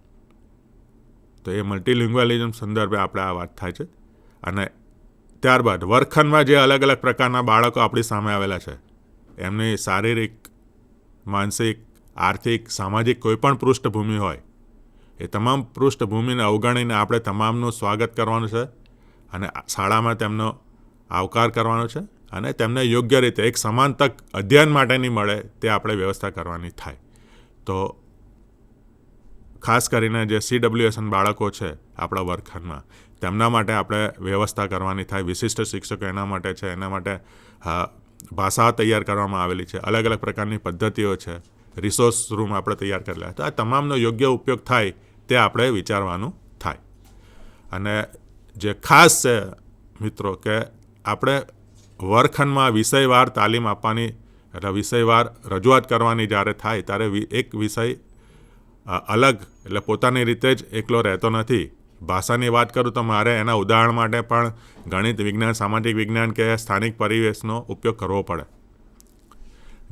તો એ મલ્ટીલિંગ્વાલિઝમ સંદર્ભે આપણે આ વાત થાય છે. અને ત્યારબાદ વર્ગખંડમાં જે અલગ અલગ પ્રકારના બાળકો આપણી સામે આવેલા છે, એમની શારીરિક, માનસિક, આર્થિક, સામાજિક કોઈપણ પૃષ્ઠભૂમિ હોય, એ તમામ પૃષ્ઠભૂમિને અવગણીને આપણે તમામનું સ્વાગત કરવાનું છે અને શાળામાં તેમનો આવકાર કરવાનો છે અને તેમને યોગ્ય રીતે એક સમાન તક અધ્યયન માટેની મળે તે આપણે વ્યવસ્થા કરવાની થાય. તો ખાસ કરીને જે CWSN બાળકો છે આપણા વર્ગખંડમાં, તેમના માટે આપણે વ્યવસ્થા કરવાની થાય. વિશિષ્ટ શિક્ષકો એના માટે છે, એના માટે ભાષા તૈયાર કરવામાં આવેલી છે, અલગ અલગ પ્રકારની પદ્ધતિઓ છે, રિસોર્સ રૂમ આપણે તૈયાર કરેલા. તો આ તમામનો યોગ્ય ઉપયોગ થાય તે આપણે વિચારવાનું થાય. અને જે ખાસ છે મિત્રો કે આપણે વર્ગખંડમાં વિષયવાર તાલીમ આપવાની, એટલે વિષયવાર રજૂઆત કરવાની જ્યારે થાય ત્યારે એક વિષય અલગ, એટલે પોતાની રીતે જ એકલો રહેતો નથી. ભાષાની વાત કરું તો મારે એના ઉદાહરણ માટે પણ ગણિત, વિજ્ઞાન, સામાજિક વિજ્ઞાન કે સ્થાનિક પરિવેશનો ઉપયોગ કરવો પડે.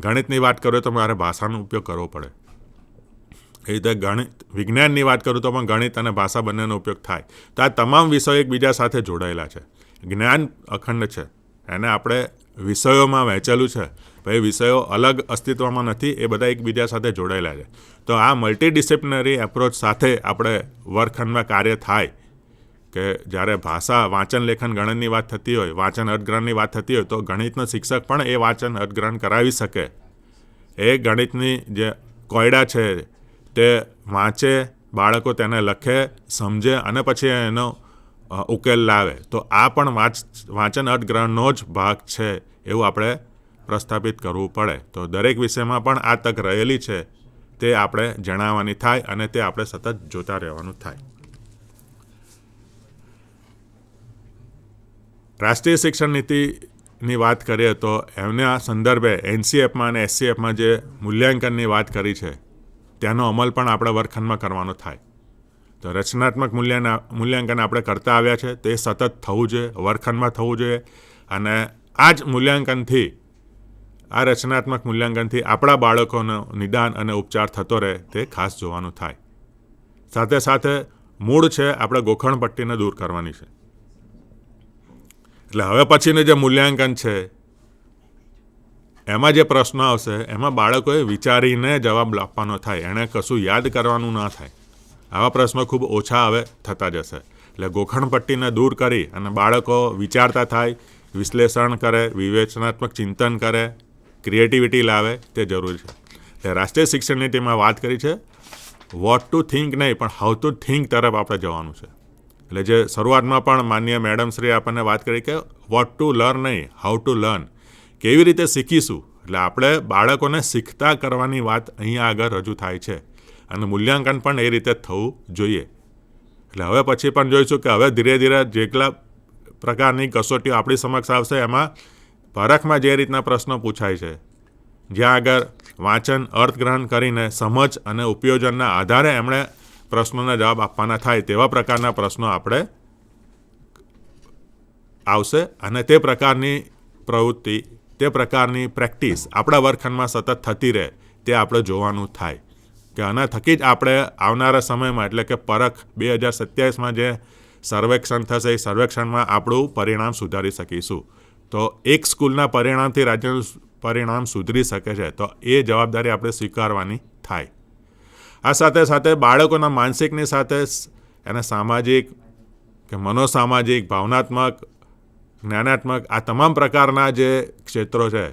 ગણિતની વાત કરું તો મારે ભાષાનો ઉપયોગ કરવો પડે. એ રીતે ગણિત વિજ્ઞાનની વાત કરું તો પણ ગણિત અને ભાષા બંનેનો ઉપયોગ થાય. તો આ તમામ વિષયો એકબીજા સાથે જોડાયેલા છે. જ્ઞાન અખંડ છે, એને આપણે વિષયોમાં વહેંચેલું છે, ભાઈ વિષયો અલગ અસ્તિત્વમાં નથી, એ બધા એકબીજા સાથે જોડાયેલા છે. તો આ મલ્ટીડિસિપ્લિનરી એપ્રોચ સાથે આપણે વર્ગખંડમાં કાર્ય થાય કે જ્યારે ભાષા, વાંચન, લેખન, ગણનની વાત થતી હોય, વાંચન અર્થગ્રહણની વાત થતી હોય, તો ગણિતનો શિક્ષક પણ એ વાંચન અર્થગ્રહણ કરાવી શકે. એ ગણિતની જે કોયડા છે તે વાંચે, બાળકો તેને લખે, સમજે અને પછી એનો ઉકેલ લાવે. તો આ પણ વાંચન અર્થગ્રહણનો જ ભાગ છે એવું આપણે પ્રસ્થાપિત કરવું પડે. તો દરેક વિષયમાં પણ આ તક રહેલી છે તે આપણે જણાવવાની થાય અને તે આપણે સતત જોતા રહેવાનું થાય. રાષ્ટ્રીય શિક્ષણ નીતિની વાત કરીએ તો એમના સંદર્ભે NCFમાં અને SCFમાં જે મૂલ્યાંકનની વાત કરી છે તેનો અમલ પણ આપણે વર્ગખંડમાં કરવાનો થાય. તો રચનાત્મક મૂલ્યાંકન આપણે કરતા આવ્યા છે, તે સતત થવું જોઈએ, વર્ગખંડમાં થવું જોઈએ. અને આ જ મૂલ્યાંકનથી, આ રચનાત્મક મૂલ્યાંકનથી આપણા બાળકોનો નિદાન અને ઉપચાર થતો રહે તે ખાસ જોવાનું થાય. સાથે સાથે મૂળ છે આપણે ગોખણપટ્ટીને દૂર કરવાની છે. એટલે હવે પછીનું જે મૂલ્યાંકન છે એમાં જે પ્રશ્નો આવશે એમાં બાળકોએ વિચારીને જવાબ આપવાનો થાય, એણે કશું યાદ કરવાનું ના થાય. આવા પ્રશ્નો ખૂબ ઓછા હવે થતા જશે. એટલે ગોખણપટ્ટીને દૂર કરી અને બાળકો વિચારતા થાય, વિશ્લેષણ કરે, વિવેચનાત્મક ચિંતન કરે, ક્રિએટિવિટી લાવે તે જરૂરી છે. એટલે રાષ્ટ્રીય શિક્ષણ નીતિમાં વાત કરી છે વોટ ટુ થિંક નહીં પણ હાઉ ટુ થિંક તરફ આપણે જવાનું છે. એટલે જે શરૂઆતમાં પણ માનનીય મેડમ શ્રી આપણને વાત કરી કે વોટ ટુ લર્ન નહીં, હાઉ ટુ લર્ન, કેવી રીતે શીખીશું. એટલે આપણે બાળકોને શીખતા કરવાની વાત અહીંયા આગળ રજૂ થાય છે અને મૂલ્યાંકન પણ એ રીતે થવું જોઈએ. એટલે હવે પછી પણ જોઈશું કે હવે ધીરે ધીરે જેટલા પ્રકારની કસોટીઓ આપણી સમક્ષ આવશે એમાં પરખમાં જે રીતના પ્રશ્નો પૂછાય છે, જ્યાં આગળ વાંચન, અર્થગ્રહણ કરીને સમજ અને ઉપયોજનના આધારે એમણે પ્રશ્નોના જવાબ આપવાના થાય તેવા પ્રકારના પ્રશ્નો આપણે આવશે. અને તે પ્રકારની પ્રવૃત્તિ, તે પ્રકારની પ્રેક્ટિસ આપણા વર્ગખંડમાં સતત થતી રહે તે આપણે જોવાનું થાય કે આના થકી જ આપણે આવનારા સમયમાં એટલે કે પરખ 2027માં જે સર્વેક્ષણ થશે એ સર્વેક્ષણમાં આપણું પરિણામ સુધારી શકીશું. તો એક સ્કૂલના પરિણામથી રાજ્યનું પરિણામ સુધરી શકે છે, તો એ જવાબદારી આપણે સ્વીકારવાની થાય. આ સાથે સાથે બાળકોના માનસિકની સાથે એને સામાજિક કે મનોસામાજિક, ભાવનાત્મક, જ્ઞાનાત્મક આ તમામ પ્રકારના જે ક્ષેત્રો છે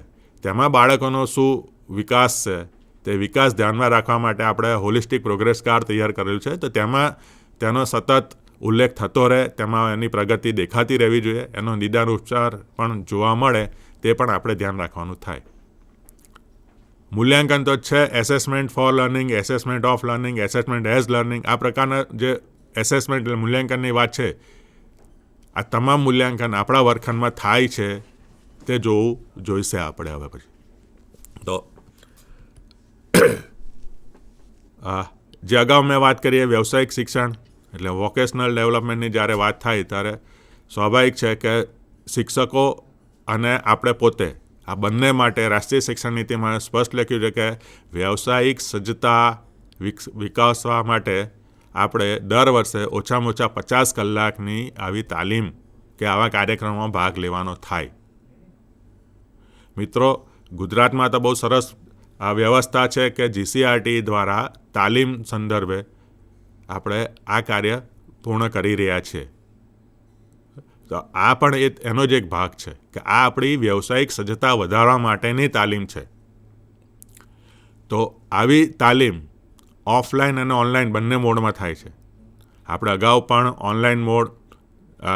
તેમાં બાળકોનો શું વિકાસ છે તે વિકાસ ધ્યાનમાં રાખવા માટે આપણે હોલિસ્ટિક પ્રોગ્રેસ કાર્ડ તૈયાર કરેલું છે. તો તેમાં તેનો સતત ઉલ્લેખ થતો રહે, તેમાં એની પ્રગતિ દેખાતી રહેવી જોઈએ, એનો નિદાન ઉપચાર પણ જોવા મળે તે પણ આપણે ધ્યાન રાખવાનું થાય. મૂલ્યાંકન તો છે assessment four learning, assessment of learning, assessment as learning. આ પ્રકારના જે એસેસમેન્ટ એટલે મૂલ્યાંકનની વાત છે, આ તમામ મૂલ્યાંકન આપણા વર્ગખંડમાં થાય છે તે જોઈશે આપણે હવે પછી. તો જે અગાઉ મેં વાત કરીએ વ્યવસાયિક શિક્ષણ એટલે વોકેશનલ ડેવલપમેન્ટની જ્યારે વાત થાય ત્યારે સ્વાભાવિક છે કે શિક્ષકો અને આપણે પોતે આ બંને માટે રાષ્ટ્રીય શિક્ષણ નીતિમાં સ્પષ્ટ લખ્યું છે કે વ્યવસાયિક સજ્જતા વિકાસવા માટે આપણે દર વર્ષે ઓછામાં ઓછા 50 કલાકની આવી તાલીમ કે આવા કાર્યક્રમોમાં ભાગ લેવાનો થાય. મિત્રો, ગુજરાતમાં તો બહુ સરસ આ વ્યવસ્થા છે કે GCRT દ્વારા તાલીમ સંદર્ભે આપણે આ કાર્ય પૂર્ણ કરી રહ્યા છીએ. તો આ પણ એનો જ એક ભાગ છે કે આ આપણી વ્યવસાયિક સજ્જતા વધારવા માટેની તાલીમ છે. તો આવી તાલીમ ઓફલાઈન અને ઓનલાઈન બંને મોડમાં થાય છે. આપણે અગાઉ પણ ઓનલાઈન મોડ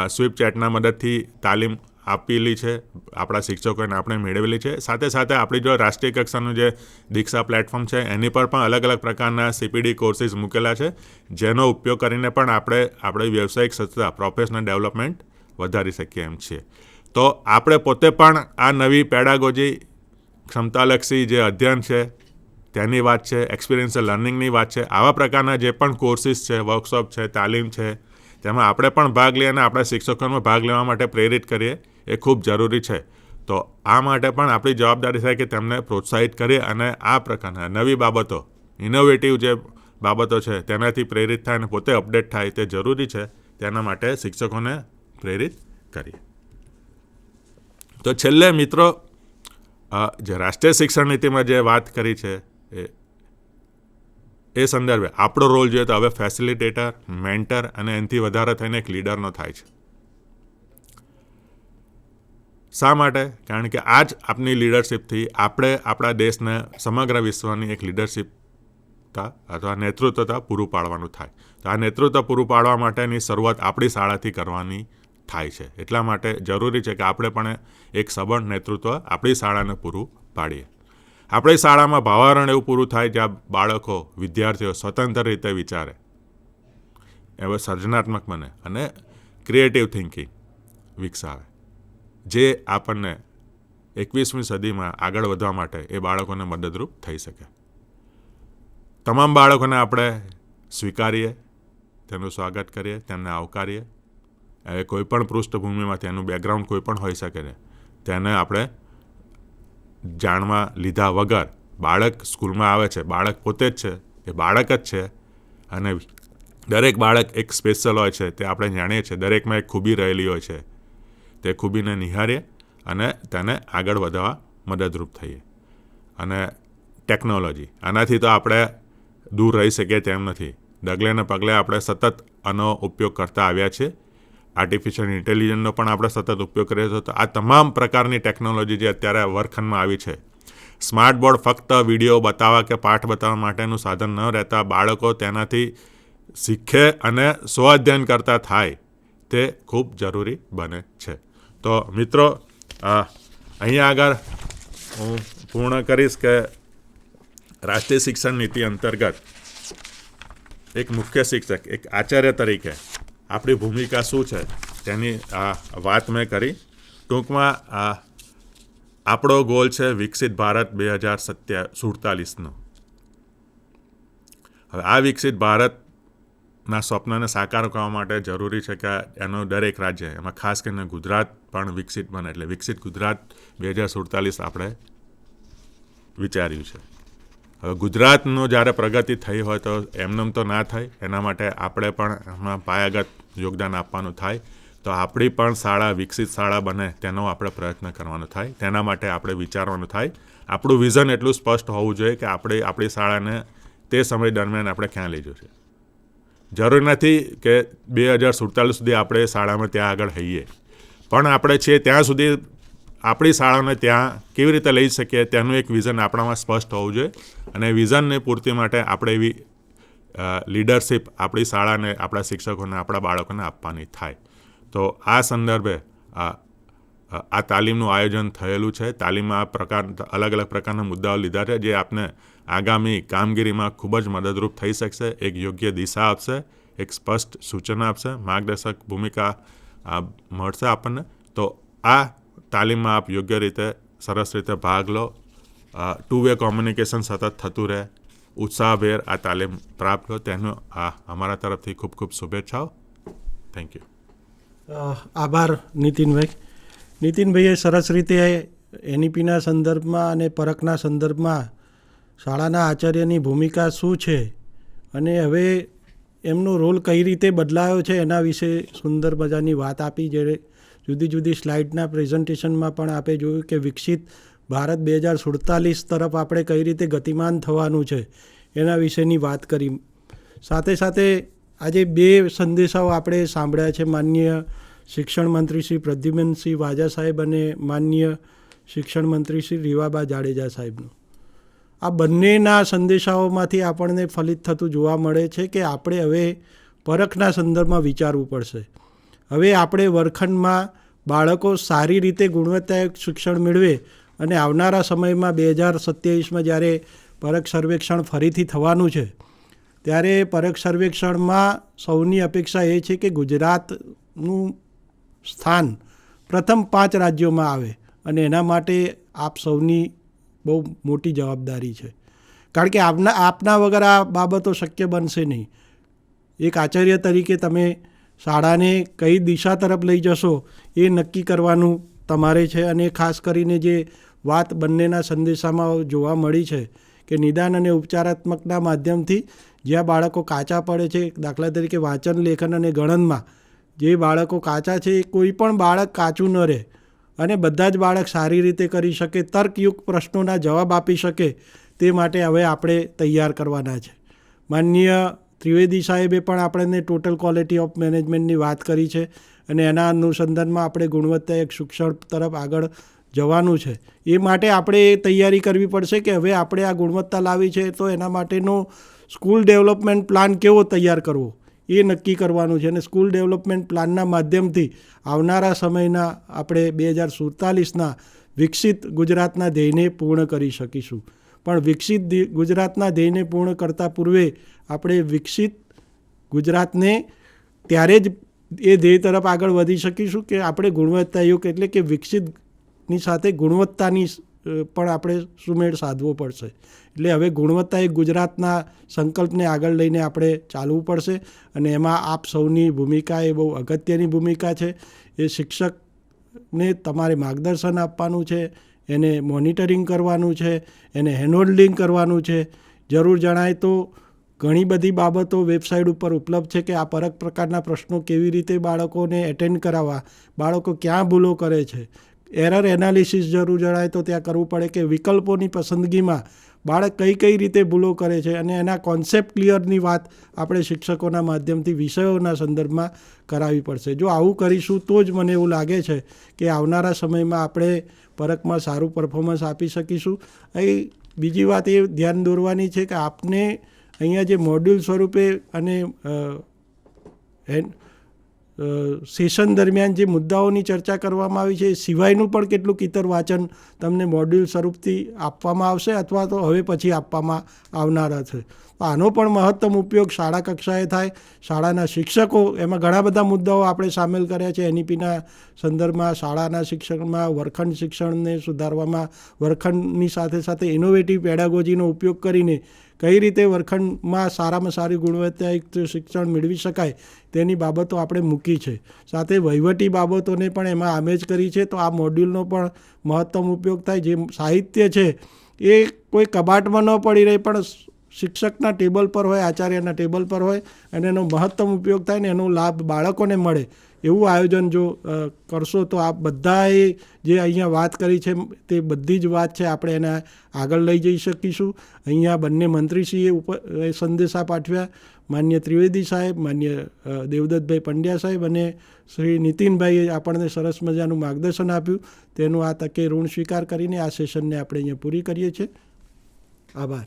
સ્વીપ ચેટના મદદથી તાલીમ આપેલી છે, આપણા શિક્ષકોને આપણે મેળવેલી છે. સાથે સાથે આપણી જો રાષ્ટ્રીય કક્ષાનું જે દીક્ષા પ્લેટફોર્મ છે એની પર પણ અલગ અલગ પ્રકારના CPD કોર્સીસ મૂકેલા છે, જેનો ઉપયોગ કરીને પણ આપણે વ્યવસાયિક સજ્જતા, પ્રોફેશનલ ડેવલપમેન્ટ વધારી શકીએ એમ છીએ. તો આપણે પોતે પણ આ નવી પેડાગોજી ક્ષમતાલક્ષી જે અધ્યયન છે તેની વાત છે, એક્સપિરિયન્શિયલ લર્નિંગની વાત છે, આવા પ્રકારના જે પણ કોર્સીસ છે, વર્કશોપ છે, તાલીમ છે, તેમાં આપણે પણ ભાગ લઈએ અને આપણા શિક્ષકોને ભાગ લેવા માટે પ્રેરિત કરીએ એ ખૂબ જરૂરી છે. તો આ માટે પણ આપણી જવાબદારી થાય કે તેમને પ્રોત્સાહિત કરીએ અને આ પ્રકારના નવી બાબતો, ઇનોવેટિવ જે બાબતો છે તેનાથી પ્રેરિત થાય અને પોતે અપડેટ થાય તે જરૂરી છે. તેના માટે શિક્ષકોને પ્રેરિત કરીએ. તો છેલ્લે મિત્રો, જે રાષ્ટ્રીય શિક્ષણ નીતિમાં જે વાત કરી છે એ સંદર્ભે આપણો રોલ જોઈએ તો હવે ફેસિલિટેટર, મેન્ટર અને એનાથી વધારે થઈને એક લીડરનો થાય છે. શા માટે? કારણ કે આ જ આપની લીડરશિપથી આપણે આપણા દેશને સમગ્ર વિશ્વની એક લીડરશિપતા અથવા નેતૃત્વતા પૂરું પાડવાનું થાય. તો આ નેતૃત્વ પૂરું પાડવા માટેની શરૂઆત આપણી શાળાથી કરવાની થાય છે. એટલા માટે જરૂરી છે કે આપણે પણ એક સબળ નેતૃત્વ આપણી શાળાને પૂરું પાડીએ. આપણી શાળામાં ભાવારણ એવું પૂરું થાય જ્યાં બાળકો, વિદ્યાર્થીઓ સ્વતંત્ર રીતે વિચારે, એવા સર્જનાત્મક બને અને ક્રિએટિવ થિંકિંગ વિકસાવે, જે આપણને 21મી સદીમાં આગળ વધવા માટે એ બાળકોને મદદરૂપ થઈ શકે. તમામ બાળકોને આપણે સ્વીકારીએ, તેનું સ્વાગત કરીએ, તેમને આવકારીએ. એ કોઈ પણ પૃષ્ઠભૂમિમાંથી એનું બેકગ્રાઉન્ડ કોઈ પણ હોઈ શકે છે, તેને આપણે જાણવા લીધા વગર બાળક સ્કૂલમાં આવે છે, બાળક પોતે જ છે, એ બાળક જ છે અને દરેક બાળક એક સ્પેશિયલ હોય છે, તે આપણે જાણીએ છીએ. દરેકમાં એક ખૂબી રહેલી હોય છે, તે ખૂબીને નિહાળીએ અને તેને આગળ વધવા મદદરૂપ થઈએ. અને ટેકનોલોજી, આનાથી તો આપણે દૂર રહી શકીએ તેમ નથી. ડગલે ને પગલે આપણે સતત આનો ઉપયોગ કરતા આવ્યા છીએ. આર્ટિફિશિયલ ઇન્ટેલિજન્સનો પણ આપણે સતત ઉપયોગ કરીએ છીએ. તો આ તમામ પ્રકારની ટેકનોલોજી જે અત્યારે વર્ગખંડમાં આવી છે, સ્માર્ટ બોર્ડ ફક્ત વિડીયો બતાવવા કે પાઠ બતાવવા માટેનું સાધન ન રહેતા બાળકો તેનાથી શીખે અને સ્વઅધ્યયન કરતા થાય તે ખૂબ જરૂરી બને છે. તો મિત્રો, અહીંયા આગળ હું પૂર્ણ કરીશ કે રાષ્ટ્રીય શિક્ષણ નીતિ અંતર્ગત એક મુખ્ય શિક્ષક, એક આચાર્ય તરીકે આપણી ભૂમિકા શું છે તેની વાત મેં કરી. ટૂંકમાં આપણો ગોલ છે વિકસિત ભારત 2047નો. હવે આ વિકસિત ભારતના સ્વપ્નને સાકાર કરવા માટે જરૂરી છે કે એનો દરેક રાજ્ય, એમાં ખાસ કરીને ગુજરાત પણ વિકસિત બને. એટલે વિકસિત ગુજરાત 2047 આપણે વિચાર્યું છે. હવે ગુજરાતનો જ્યારે પ્રગતિ થઈ હોય તો એમનેમ તો ના થાય, એના માટે આપણે પણ એમાં પાયાગત યોગદાન આપવાનું થાય. તો આપણી પણ શાળા વિકસિત શાળા બને તેનો આપણે પ્રયત્ન કરવાનો થાય. તેના માટે આપણે વિચારવાનું થાય. આપણું વિઝન એટલું સ્પષ્ટ હોવું જોઈએ કે આપણે આપણી શાળાને તે સમય દરમિયાન આપણે ક્યાં લઈ જશે. જરૂર નથી કે 2047 સુધી આપણે શાળામાં ત્યાં આગળ હઈએ, પણ આપણે છીએ ત્યાં સુધી આપણી શાળાને ત્યાં કેવી રીતે લઈ શકીએ તેનું એક વિઝન આપણામાં સ્પષ્ટ હોવું જોઈએ. અને વિઝનની પૂર્તિ માટે આપણે એવી લીડરશિપ આપણી શાળાને, આપણા શિક્ષકોને, આપણા બાળકોને આપવાની થાય. તો આ સંદર્ભે આ તાલીમનું આયોજન થયેલું છે. તાલીમમાં અલગ અલગ પ્રકારના મુદ્દાઓ લીધા છે જે આપને આગામી કામગીરીમાં ખૂબ જ મદદરૂપ થઈ શકશે. એક યોગ્ય દિશા આપશે, એક સ્પષ્ટ સૂચના આપશે, માર્ગદર્શક ભૂમિકા મળશે આપણને. તો આ તાલીમમાં આપ યોગ્ય રીતે, સરસ રીતે ભાગ લો. ટુ વે કોમ્યુનિકેશન સતત થતું રહે. ઉત્સાહભેર આ તાલીમ પ્રાપ્ત લો. તેનો અમારા તરફથી ખૂબ ખૂબ શુભેચ્છાઓ. Thank you.
આભાર નીતિનભાઈ. નીતિનભાઈએ સરસ રીતે એનઈપીના સંદર્ભમાં અને પરખના સંદર્ભમાં શાળાના આચાર્યની ભૂમિકા શું છે અને હવે એમનો રોલ કઈ રીતે બદલાયો છે એના વિશે સુંદર મજાની વાત આપી. જે જુદી જુદી સ્લાઇડના પ્રેઝન્ટેશનમાં પણ આપણે જોયું કે વિકસિત ભારત 2047 તરફ આપણે કઈ રીતે ગતિમાન થવાનું છે એના વિશેની વાત કરી. સાથે સાથે આજે 2 સંદેશાઓ આપણે સાંભળ્યા છે, માનનીય શિક્ષણ મંત્રી શ્રી પ્રદ્યુમનસિંહ વાજા સાહેબ અને માનનીય શિક્ષણ મંત્રી શ્રી રીવાબા જાડેજા સાહેબનું. આ બંનેના સંદેશાઓમાંથી આપણને ફલિત થતું જોવા મળે છે કે આપણે હવે પરખના સંદર્ભમાં વિચારવું પડશે. હવે આપણે વર્ગખંડમાં બાળકો સારી રીતે ગુણવત્તાયુક્ત શિક્ષણ મેળવે અને આવનારા સમયમાં 2027માં જ્યારે પરખ સર્વેક્ષણ ફરીથી થવાનું છે ત્યારે પરખ સર્વેક્ષણમાં સૌની અપેક્ષા એ છે કે ગુજરાતનું સ્થાન પ્રથમ 5 રાજ્યોમાં આવે અને એના માટે આપ સૌની બહુ મોટી જવાબદારી છે. કારણ કે આપના વગર આ બાબતો શક્ય બનશે નહીં. એક આચાર્ય તરીકે તમે શાળાને કઈ દિશા તરફ લઈ જશો એ નક્કી કરવાનું તમારે છે. અને ખાસ કરીને જે વાત બંનેના સંદેશામાં જોવા મળી છે કે નિદાન અને ઉપચારાત્મકના માધ્યમથી જ્યાં બાળકો કાચા પડે છે, દાખલા તરીકે વાંચન, લેખન અને ગણનમાં જે બાળકો કાચા છે એ કોઈ પણ બાળક કાચું ન રહે અને બધા જ બાળક સારી રીતે કરી શકે, તર્કયુક્ત પ્રશ્નોના જવાબ આપી શકે, તે માટે હવે આપણે તૈયાર કરવાના છે. માનનીય ત્રિવેદી સાહેબે પણ આપણને ટોટલ ક્વોલિટી ઓફ મેનેજમેન્ટની વાત કરી છે અને એના અનુસંધાનમાં આપણે ગુણવત્તાયુક્ત શિક્ષણ તરફ આગળ જવાનું છે. એ માટે આપણે તૈયારી કરવી પડશે કે હવે આપણે આ ગુણવત્તા લાવી છે તો એના માટેનો સ્કૂલ ડેવલપમેન્ટ પ્લાન કેવો તૈયાર કરવો એ નક્કી કરવાનું છે. અને સ્કૂલ ડેવલપમેન્ટ પ્લાનના માધ્યમથી આવનારા સમયના આપણે 2047ના વિકસિત ગુજરાતના ધ્યેયને પૂર્ણ કરી શકીશું. પણ વિકસિત ગુજરાતના ધ્યેયને પૂર્ણ કરતાં પૂર્વે આપણે વિકસિત ગુજરાતને ત્યારે જ એ ધ્યેય તરફ આગળ વધી શકીશું કે આપણે ગુણવત્તાયુક્ત એટલે કે વિકસિતની સાથે ગુણવત્તાની પણ આપણે સુમેળ સાધવો પડશે. એટલે હવે ગુણવત્તા એક ગુજરાતના સંકલ્પને આગળ લઈને આપણે ચાલવું પડશે અને એમાં આપ સૌની ભૂમિકા એ બહુ અગત્યની ભૂમિકા છે. એ શિક્ષકને તમારે માર્ગદર્શન આપવાનું છે, એને મોનિટરિંગ કરવાનું છે, એને હેન્ડહોલ્ડિંગ કરવાનું છે. જરૂર જણાય તો ઘણી બધી બાબતો વેબસાઇટ ઉપર ઉપલબ્ધ છે કે આ પ્રકારના પ્રશ્નો કેવી રીતે બાળકોને એટેન્ડ કરાવવા, બાળકો ક્યાં ભૂલો કરે છે. એરર એનાલિસિસ જરૂર જણાય તો ત્યાં કરવું પડે કે વિકલ્પોની પસંદગીમાં બાળક કઈ રીતે ભૂલો કરે છે અને એના કોન્સેપ્ટ ક્લિયરની વાત આપણે શિક્ષકોના માધ્યમથી વિષયોના સંદર્ભમાં કરાવવી પડશે. જો આવું કરીશું તો જ મને એવું લાગે છે કે આવનારા સમયમાં આપણે પરખમાં સારું પરફોર્મન્સ આપી શકીશું. અહીં બીજી વાત એ ધ્યાન દોરવાની છે કે આપને અહીંયા જે મોડ્યુલ સ્વરૂપે અને સેશન દરમિયાન જે મુદ્દાઓની ચર્ચા કરવામાં આવી છે એ સિવાયનું પણ કેટલુંક ઇતર વાંચન તમને મોડ્યુલ સ્વરૂપથી આપવામાં આવશે અથવા તો હવે પછી આપવામાં આવનારા છે. તો આનો પણ મહત્તમ ઉપયોગ શાળા કક્ષાએ થાય. શાળાના શિક્ષકો, એમાં ઘણા બધા મુદ્દાઓ આપણે સામેલ કર્યા છે એનઈપીના સંદર્ભમાં. શાળાના શિક્ષણમાં વર્ગખંડ શિક્ષણને સુધારવામાં, વર્ગખંડની સાથે સાથે ઇનોવેટિવ પેડાગોજીનો ઉપયોગ કરીને કઈ રીતે વર્ગખંડમાં સારામાં સારી ગુણવત્તાયુક્ત શિક્ષણ મેળવી શકાય તેની બાબતો આપણે મૂકી છે. સાથે વહીવટી બાબતોને પણ એમાં આમેજ કરી છે. તો આ મોડ્યુલનો પણ મહત્તમ ઉપયોગ થાય. જે સાહિત્ય છે એ કોઈ કબાટમાં ન પડી રહે પણ શિક્ષકના ટેબલ પર હોય, આચાર્યના ટેબલ પર હોય અને એનો મહત્તમ ઉપયોગ થાય ને એનો લાભ બાળકોને મળે એવું આયોજન જો કરશો તો આ બધાએ જે અહીંયા વાત કરી છે તે બધી જ વાત છે આપણે એને આગળ લઈ જઈ શકીશું. અહીંયા બંને મંત્રીશ્રીએ સંદેશા પાઠવ્યા, માન્ય ત્રિવેદી સાહેબ, માન્ય દેવદત્તભાઈ પંડ્યા સાહેબ અને શ્રી નીતિનભાઈએ આપણને સરસ મજાનું માર્ગદર્શન આપ્યું. તેનું આ તકે ઋણ સ્વીકાર કરીને આ સેશનને આપણે અહીંયા પૂરી કરીએ છીએ. આભાર.